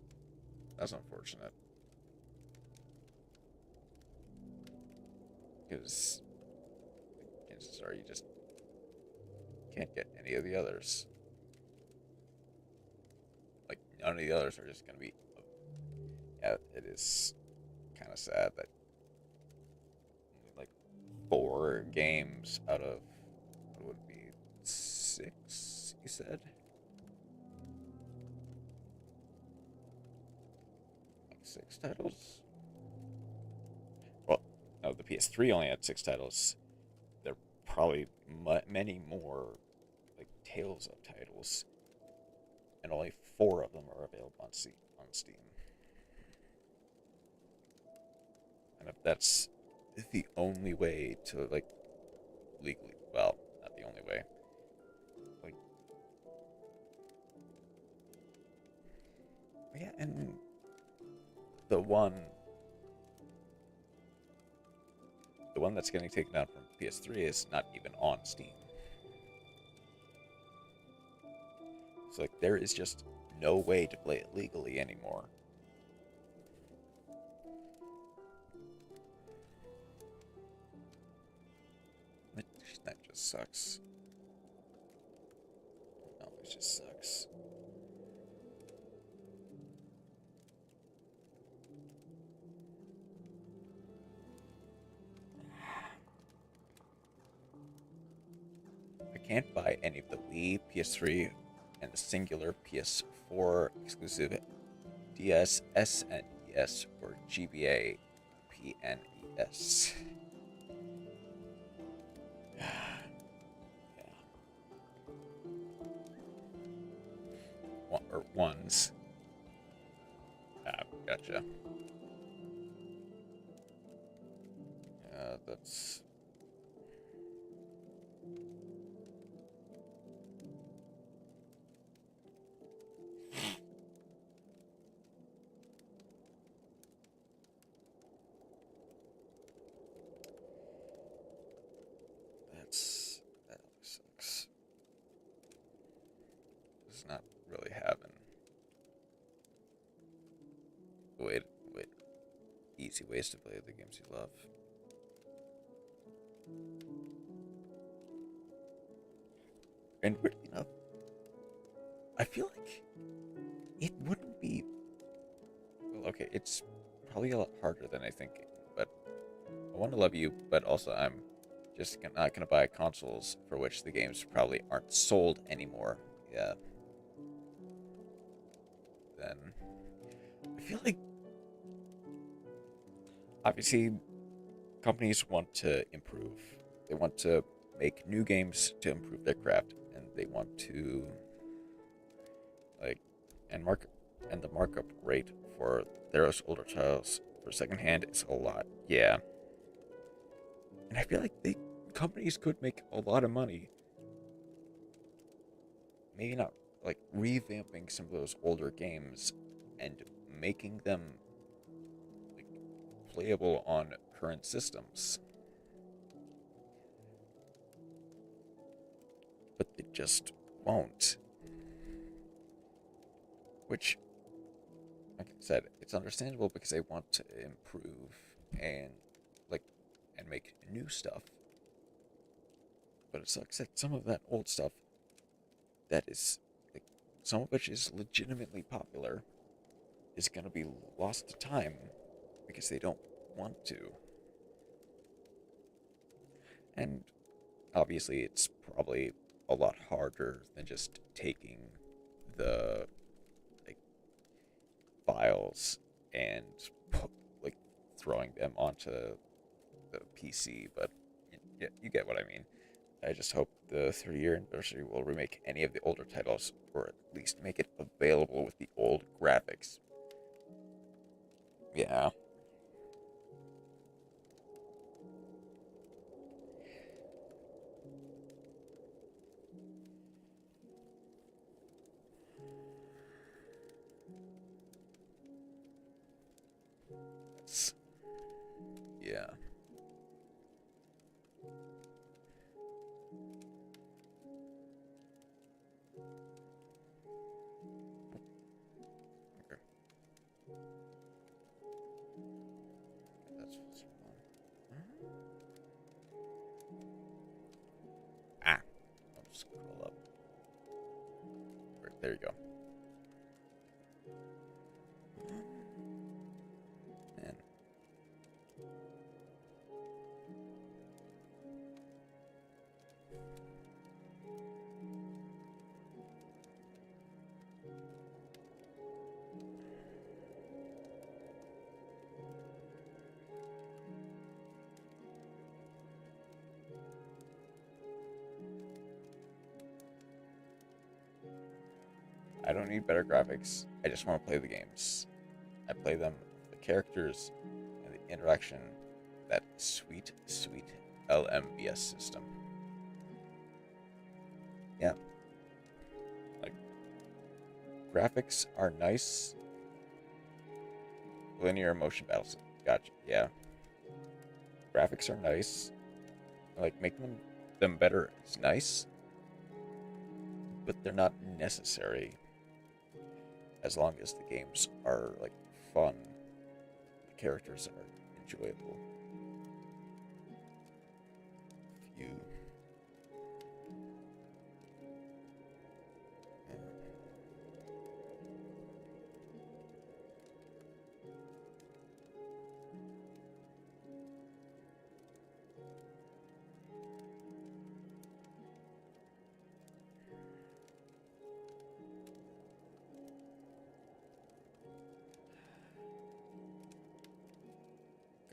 unfortunate. Because chances are you just can't get any of the others. Like, none of the others are just gonna be. Yeah, it is kind of sad that only like 4 games out of what would it be 6, you said? Like 6 titles? Well, no, the PS3 only had 6 titles. There are probably many more, like, Tales of titles, and only 4 of them are available on Steam. And if that's the only way to, like, legally, well, not the only way, like, yeah, and the one the one that's getting taken down from PS3 is not even on Steam. So, like, there is just no way to play it legally anymore. That just sucks. No, it just sucks. I can't buy any of the Wii, PS3, and the singular PS4 exclusive DS, SNES, or GBA PNES. Yeah. Or ones. Ah, gotcha. That's. That sucks. It's not really having way, way easy ways to play the games you love. And weirdly enough, I feel like it wouldn't be. Well, okay, it's probably a lot harder than I think, but I want to love you, but also I'm just not gonna buy consoles for which the games probably aren't sold anymore. Yeah. Then I feel like obviously companies want to improve. They want to make new games to improve their craft, and they want to like and mark and the markup rate for those older titles for secondhand is a lot. Yeah, and I feel like companies could make a lot of money. Maybe not like revamping some of those older games and making them like playable on current systems, but they just won't. Which, like I said, it's understandable because they want to improve and like and make new stuff. But it sucks that some of that old stuff that is like some of which is legitimately popular is gonna be lost to time because they don't want to. And obviously it's probably a lot harder than just taking the like files and like throwing them onto the PC, but you get what I mean. I just hope the 3-year anniversary will remake any of the older titles, or at least make it available with the old graphics. Yeah. That's, yeah. Okay. That's what's wrong. Ah. I'll just scroll up. Right, there you go. And I don't need better graphics. I just want to play the games. I play them, the characters, and the interaction, that sweet, sweet LMVS system. Yeah, like graphics are nice. Linear motion battles. Gotcha. Yeah, graphics are nice. Like making them better is nice, but they're not necessary as long as the games are like fun. The characters are enjoyable. If you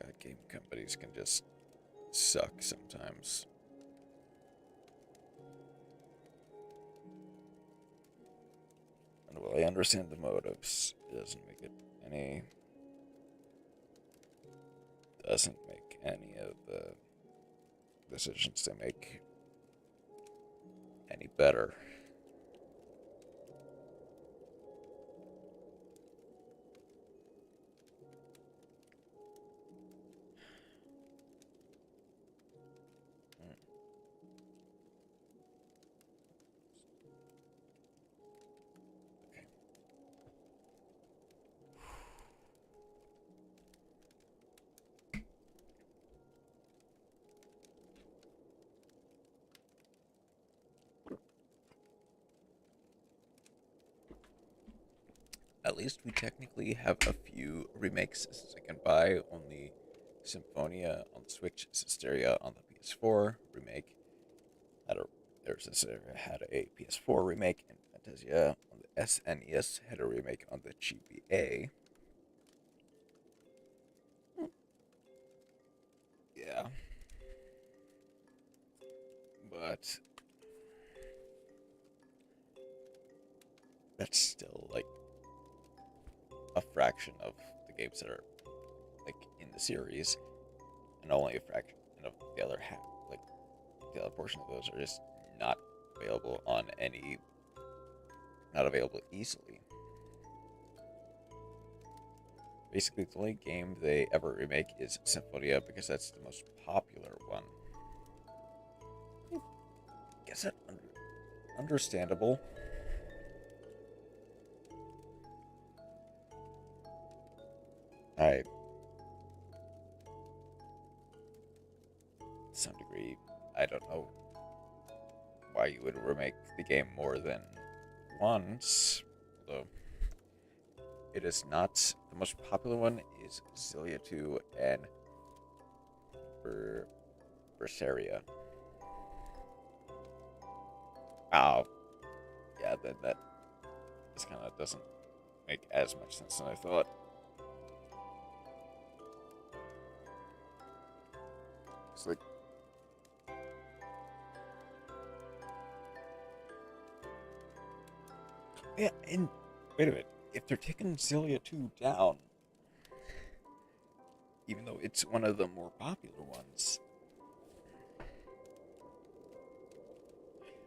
God, game companies can just suck sometimes. And while I understand the motives, it doesn't make any of the decisions they make any better. Okay. At least we technically have a few remakes since I can buy only Symphonia on the Switch, Systeria on the PS4 remake. Systeria had a PS4 remake, and Fantasia on the SNES had a remake on the GBA. Yeah. But that's still like a fraction of the games that are like in the series, and only a fraction of the other half, like the other portion of those are just not available on any, not available easily. Basically, the only game they ever remake is Symphonia because that's the most popular one. I guess that's understandable. I, to some degree, I don't know why you would remake the game more than once, although it is not. The most popular one is Xillia 2 and Berseria. Oh, yeah, then that just kind of doesn't make as much sense than I thought. It's like, yeah, and wait a minute. If they're taking Xillia 2 down, even though it's one of the more popular ones,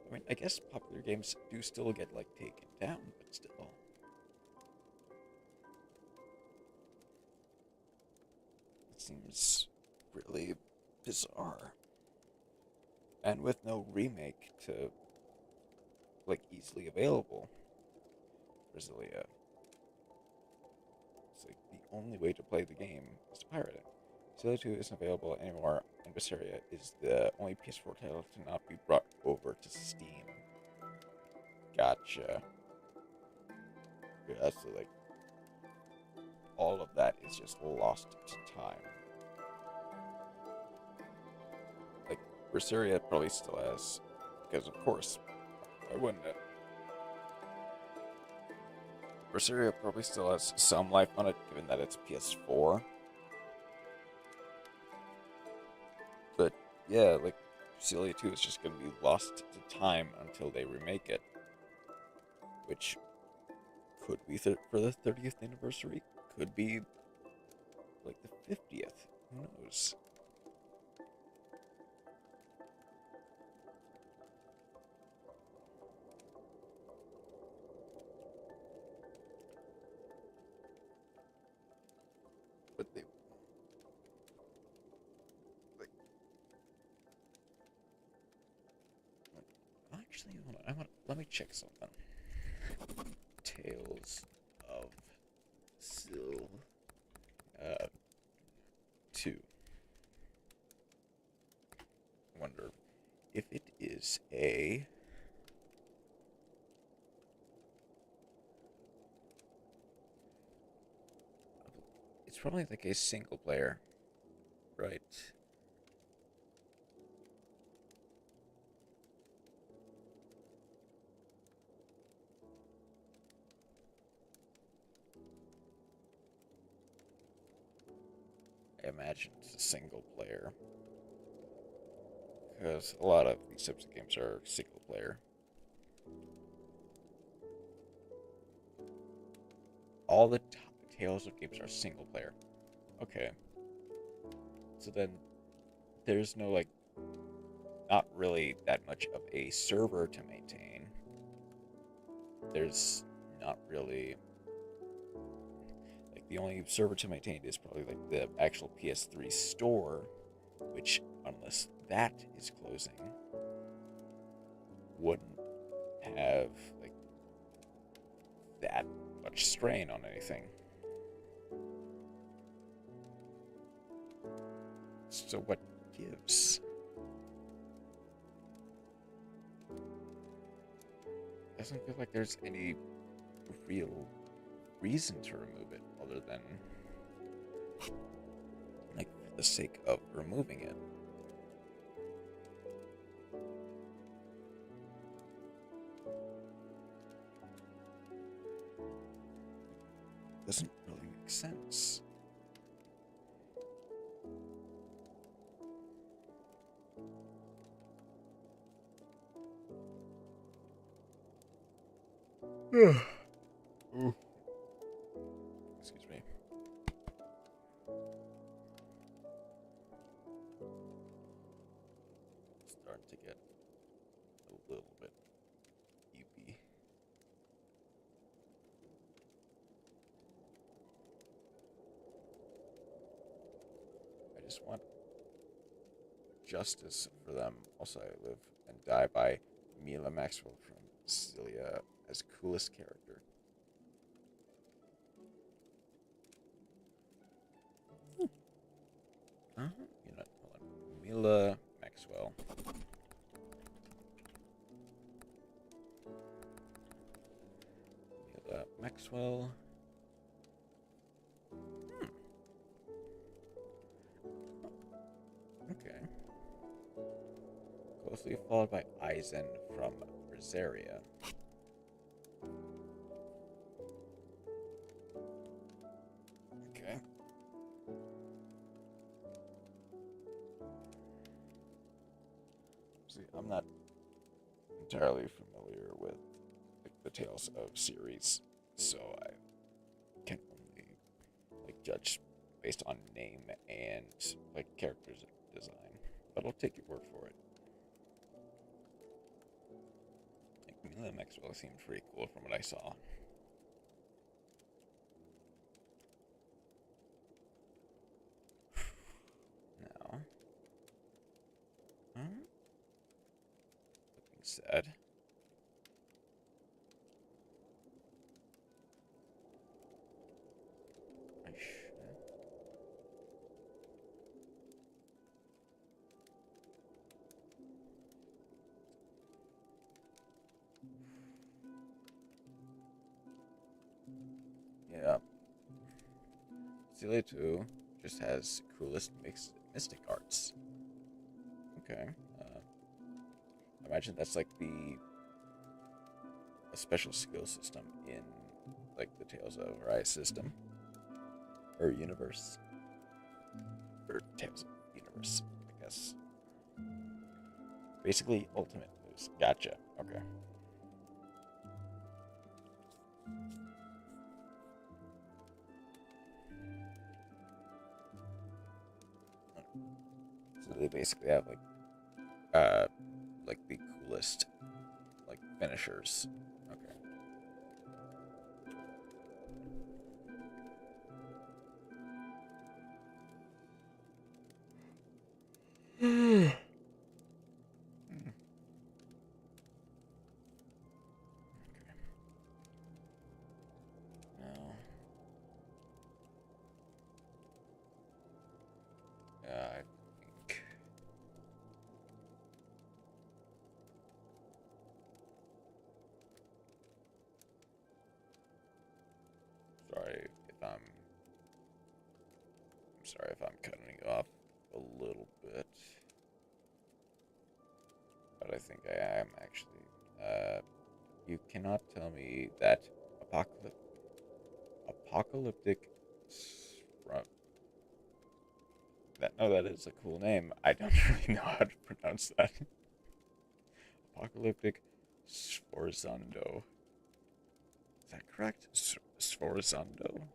I mean, I guess popular games do still get, like, taken down, but still. It seems really bizarre. And with no remake to, like, easily available for Xillia, it's like the only way to play the game is to pirate it. Xillia 2 isn't available anymore, and Berseria is the only PS4 title to not be brought over to Steam. Gotcha. Yeah, so like all of that is just lost to time. Like Berseria probably still has, because of course, why wouldn't it? Berseria probably still has some life on it, given that it's PS4. But yeah, like Xillia 2 is just going to be lost to time until they remake it, which Could be for the 30th anniversary. Could be like the 50th. Who knows? But they like actually hold on. Let me check something. Tales of Sil 2. Wonder if it is a it's probably like a single player, right? I imagine it's a single player because a lot of these types of games are single player. All the Tales of games are single player. Okay, so then there's no like not really that much of a server to maintain. There's not really like the only server to maintain is probably like the actual PS3 store, which unless that is closing, wouldn't have like that much strain on anything. So what gives? Doesn't feel like there's any real reason to remove it other than like for the sake of removing it. Doesn't really make sense. Ooh. Excuse me. Starting to get a little bit eepy. I just want justice for them. Also, I live and die by Mila Maxwell from Celia as coolest character. You know, hold on. Mila Maxwell. Mila Maxwell. Okay. Closely followed by Eisen from Rosaria. Okay. See, I'm not entirely familiar with like, the Tales of series, so I can only like judge based on name and like characters design. But I'll take your word for it. Like Mila Maxwell seemed pretty cool from what I saw. Now, that being said, I should. Yeah. Celia 2 just has coolest mixed mystic arts. Okay. I imagine that's like a special skill system in like the Tales of Arise system or universe or Tales of Universe, I guess. Basically, ultimate moves. Gotcha. Okay. they basically have like the coolest like finishers. Okay. No. I think. Sorry if I'm. I'm sorry if I'm cutting you off a little bit, but I think I am actually. You cannot tell me that apocalyptic. That is a cool name. I don't really know how to pronounce that. Apocalyptic Sforzando. Is that correct? Sforzando?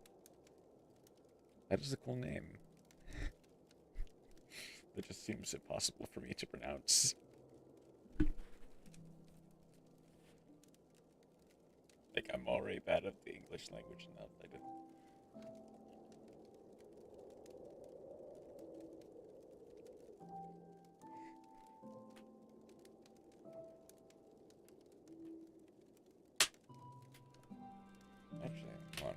That is a cool name. It just seems impossible for me to pronounce. Like, I'm already bad at the English language now. Actually, one.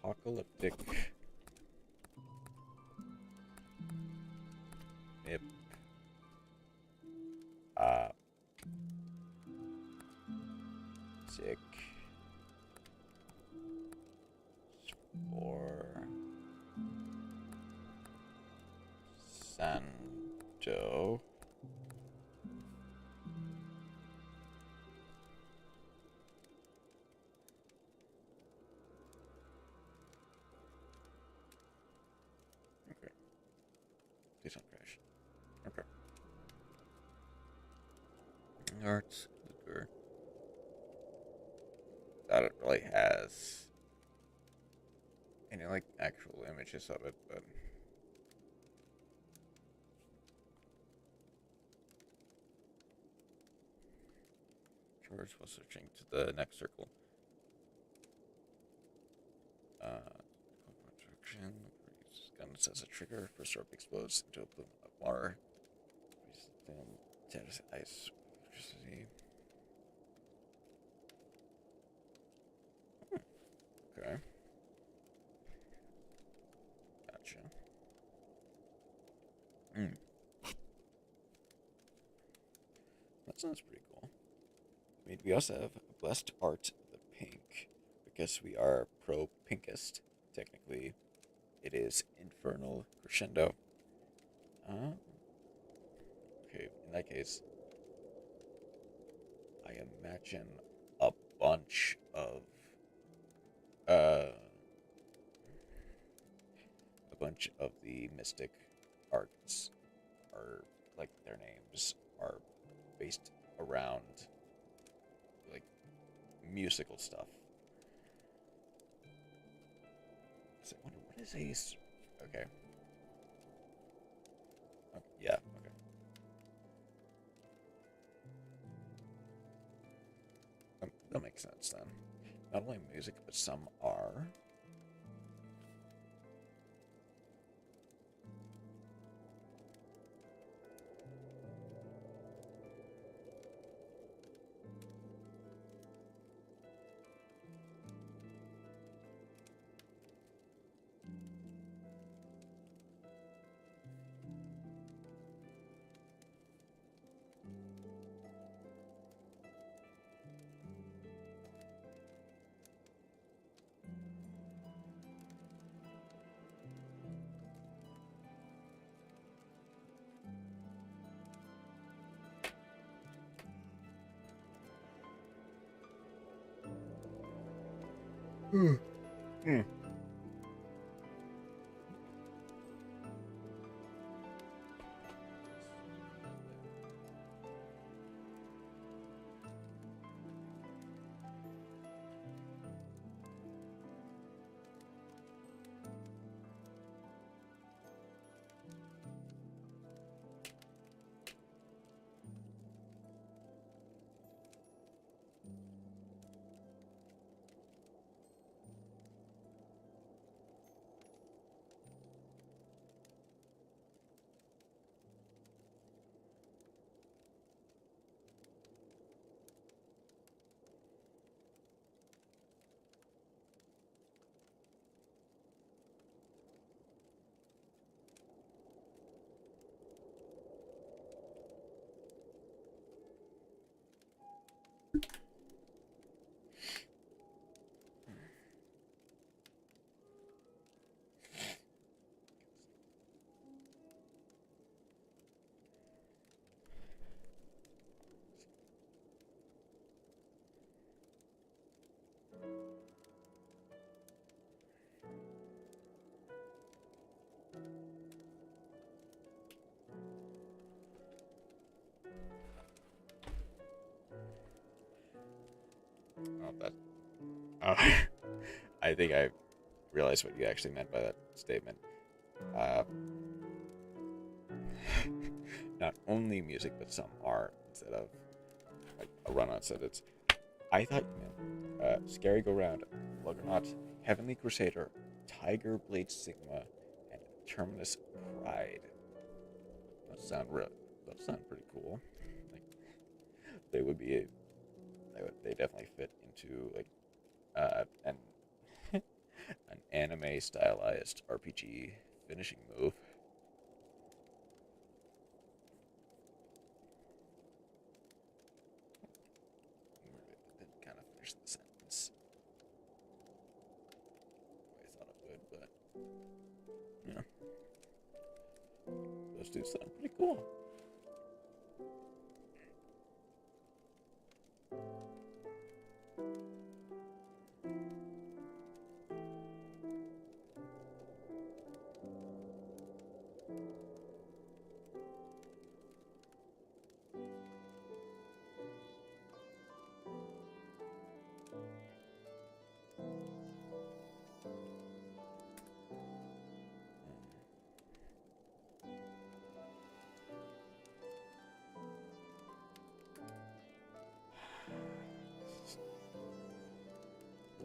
Apocalyptic. Yep. Sick. Or Sando. Okay. Please don't crash. Okay. Arts Luger. That it really has any like actual images of it, but George was switching to the next circle. Protection. Guns as a trigger. First orb explodes into a plume of water. Ice. Electricity. Okay. Gotcha. That sounds pretty cool. I mean, we also have Blessed Art the Pink, because we are pro pinkest. Technically, it is Infernal Crescendo. Okay, in that case, I imagine a bunch of the mystic arts are like their names are based around like musical stuff. So I wonder what is a okay. Yeah, okay. That makes sense then. Not only music, but some are. Hmm. Oh, that. Oh, I think I realized what you actually meant by that statement. Uh, not only music, but some art instead of like a run-on sentence. I thought you meant Scary Go Round, Luggernaut, Heavenly Crusader, Tiger Blade Sigma, and Terminus Pride. Those sound those sound pretty cool. Like they would be, they definitely fit into like an an anime stylized RPG finishing move. Didn't kind of finish the sentence the way I thought it would, but you know, those two sound pretty cool.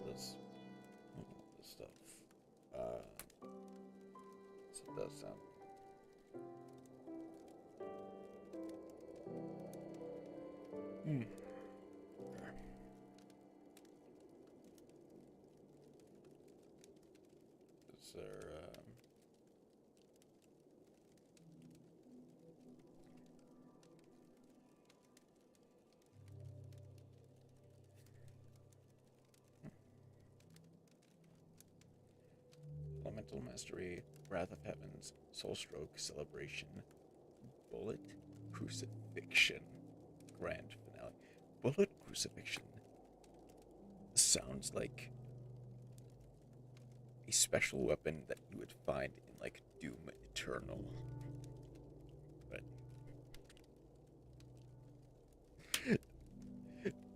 This, this stuff. So it does sound. Hmm. Is there? Elemental Mastery, Wrath of Heavens, Soul Stroke, Celebration, Bullet, Crucifixion, Grand Finale. Bullet Crucifixion sounds like a special weapon that you would find in like Doom Eternal. But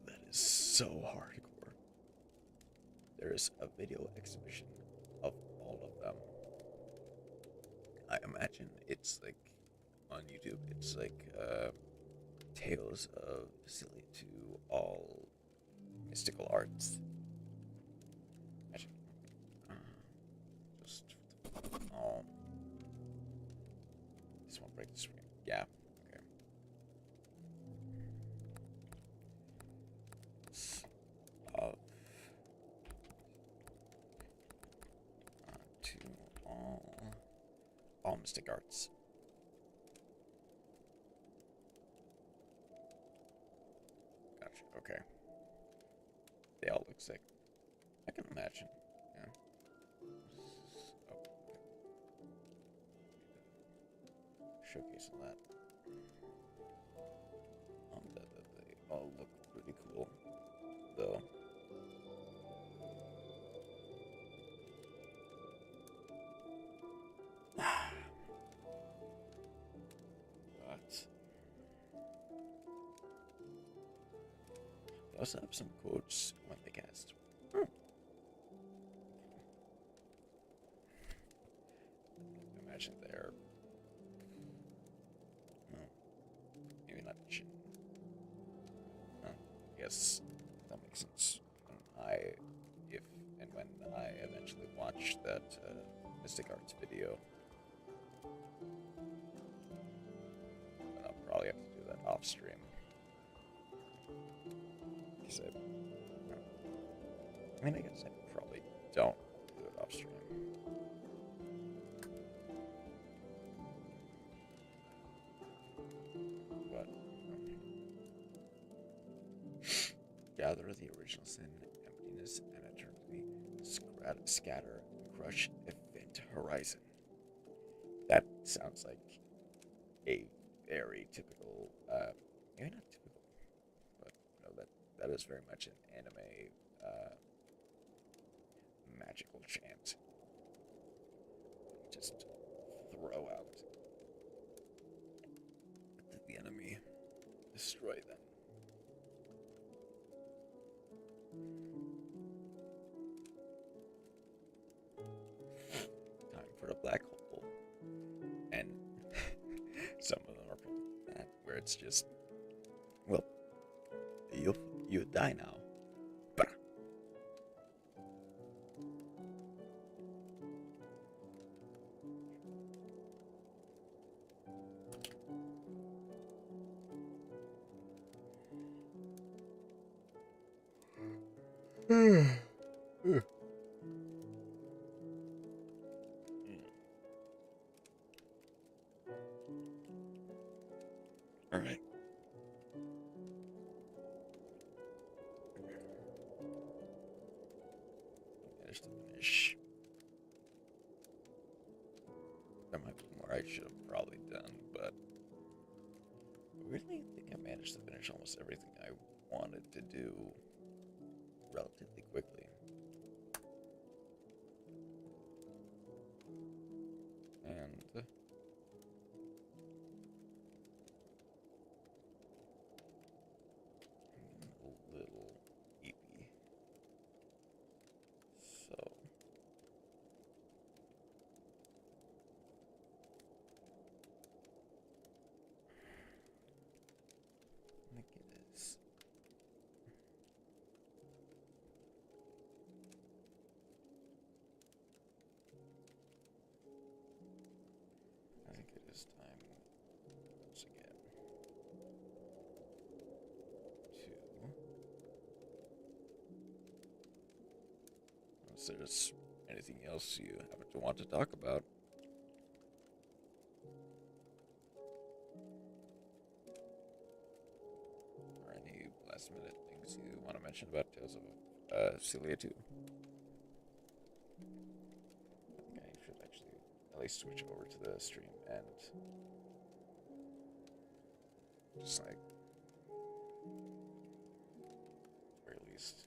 that is so hardcore. There is a video exhibition of all of them. I imagine it's like on YouTube. It's like Tales of Silly to All Mystical Arts. Imagine. Just this won't break the screen. Yeah. Okay. Of to all mystic arts. Gotcha. Okay. They all look sick. I can imagine. Yeah. Oh, showcase on that. They all look pretty cool, though. But they also have some quotes when they cast. Imagine they're well, maybe not. I guess that makes sense. If and when I eventually watch that Mystic Arts video, then I'll probably have to do that off stream. Because I mean, I guess I probably don't do it off stream. But gather the original sin, emptiness, and eternity. Scatter, crush, event horizon. That sounds like a very typical, maybe not typical, but no, that is very much an anime magical chant. Just throw out the enemy, destroy them. Some of them are pretty bad, where it's just, well, you die now. Bah. All right. Managed to finish. There might be more I should have probably done, but I really think I managed to finish almost everything I wanted to do relatively quickly. And a little eepy. So I think it is. I think it is time once again to, unless there's anything else you happen to want to talk about. Or any last minute things you want to mention about Tales of Celia 2. I think I should actually at least switch over to the stream and just like, or at least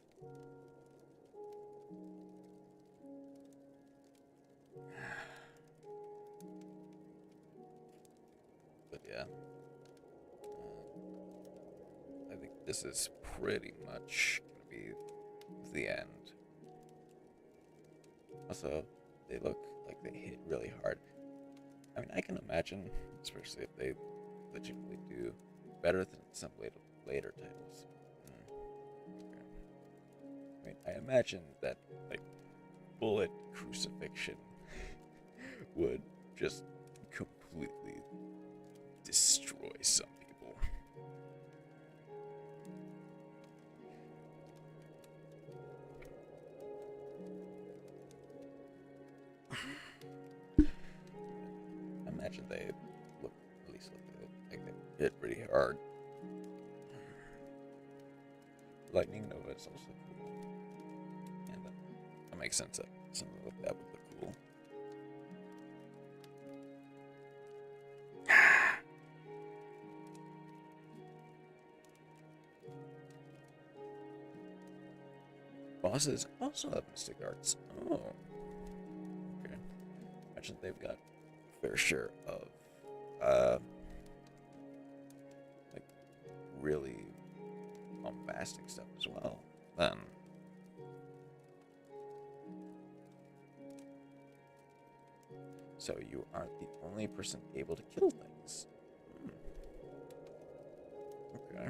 but yeah, I think this is pretty much gonna be the end. Also, they look like they hit really hard. I mean, I can imagine, especially if they legitimately do better than some later titles. Okay. I mean, I imagine that like bullet crucifixion would just completely destroy some people. I imagine they look, at least like they hit pretty hard. Lightning Nova is also cool, and that makes sense that something like that would look cool. Bosses also have mystic arts. Oh, okay. Imagine they've got a fair share of, like really bombastic stuff as well. Then, so you aren't the only person able to kill things. Okay.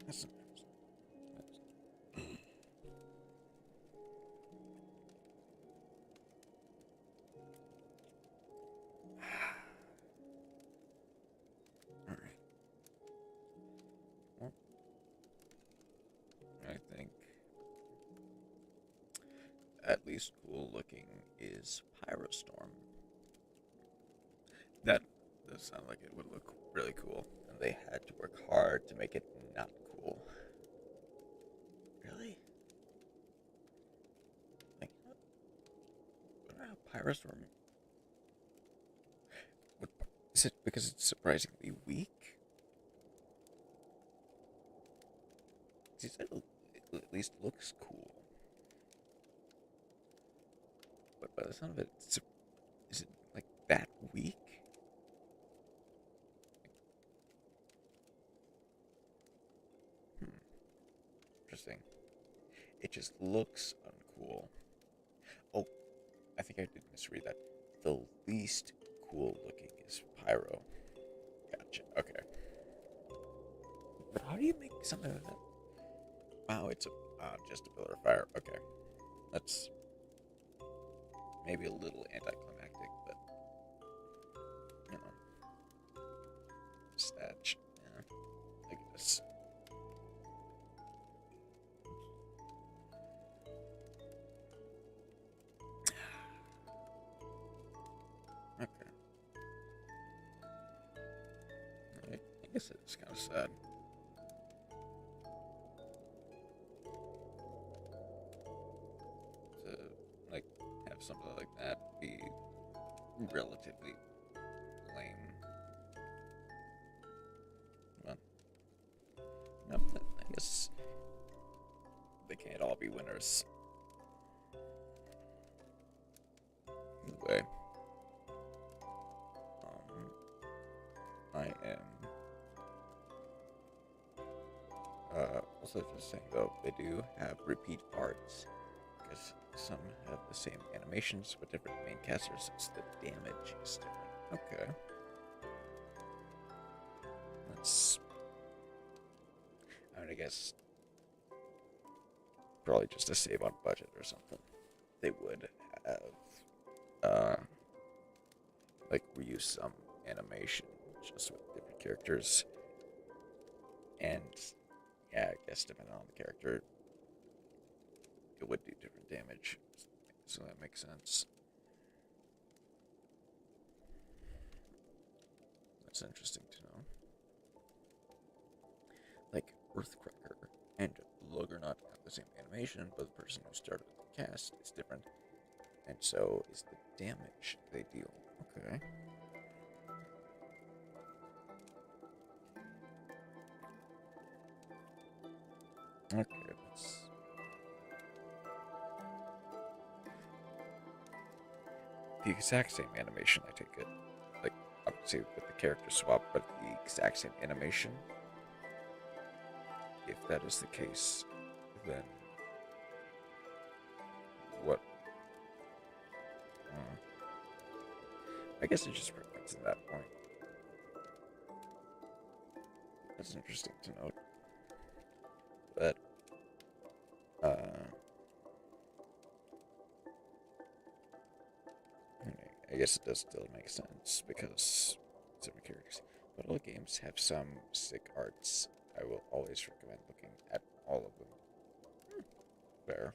That's Alright. Well, I think at least cool looking is Pyrostorm. That does sound like it would look really cool, and they had to work hard to make it not cool. Really? Like, I wonder how Pyrostorm. Is it because it's surprisingly weak? He said it at least looks cool, but by the sound of it, is it like that weak? Hmm, interesting. It just looks uncool. Oh, I think I did misread that. The least cool looking is Pyro. Gotcha. Okay. But how do you make something like that? Wow, it's just a pillar of fire. Okay. That's maybe a little anticlimactic, but you know, Statch. Yeah, I guess. Okay. I guess it's kind of sad. To like have something like that be relatively lame. Well, no, I guess they can't all be winners. Anyway, I am also just saying though they do have repeat arts because some have the same animations but different main casters, since the damage is different. Okay, that's. I mean, I guess probably just to save on budget or something. They would have uh like reuse some animation just with different characters, and yeah, I guess depending on the character, it would do different damage. So that makes sense. That's interesting to know. Like Earthcracker and Luggernaut have the same animation, but the person who started the cast is different, and so is the damage they deal. Okay. Okay, that's the exact same animation, I take it. Like, obviously with the character swap, but the exact same animation. If that is the case, then what? Uh, I guess it just preference at that point. That's interesting to note. But, I guess it does still make sense because different characters. But all games have some sick arts. I will always recommend looking at all of them. Fair.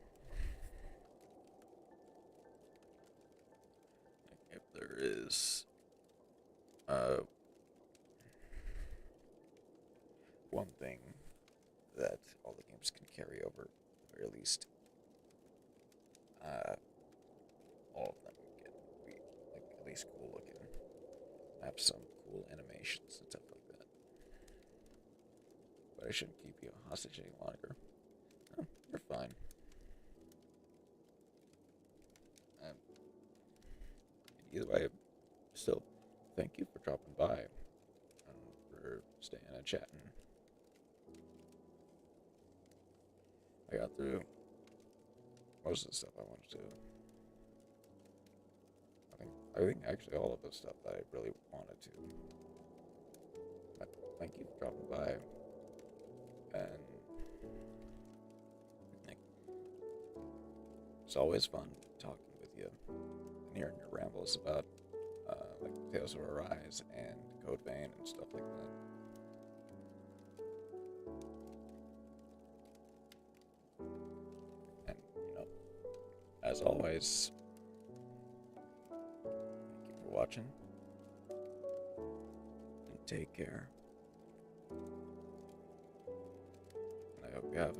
If there is one thing that all the games can carry over, at the very least, all of them can be like at least cool looking, have some cool animations and stuff like that. But I shouldn't keep you hostage any longer. Oh, you're fine. Um, Either way, still, thank you for dropping by and for staying and chatting. I got through most of the stuff I wanted to. I think actually all of the stuff that I really wanted to. But thank you for dropping by, and it's always fun talking with you and hearing your rambles about like Tales of Arise and Code Vein and stuff like that. And as always, thank you for watching, and take care. And I hope you have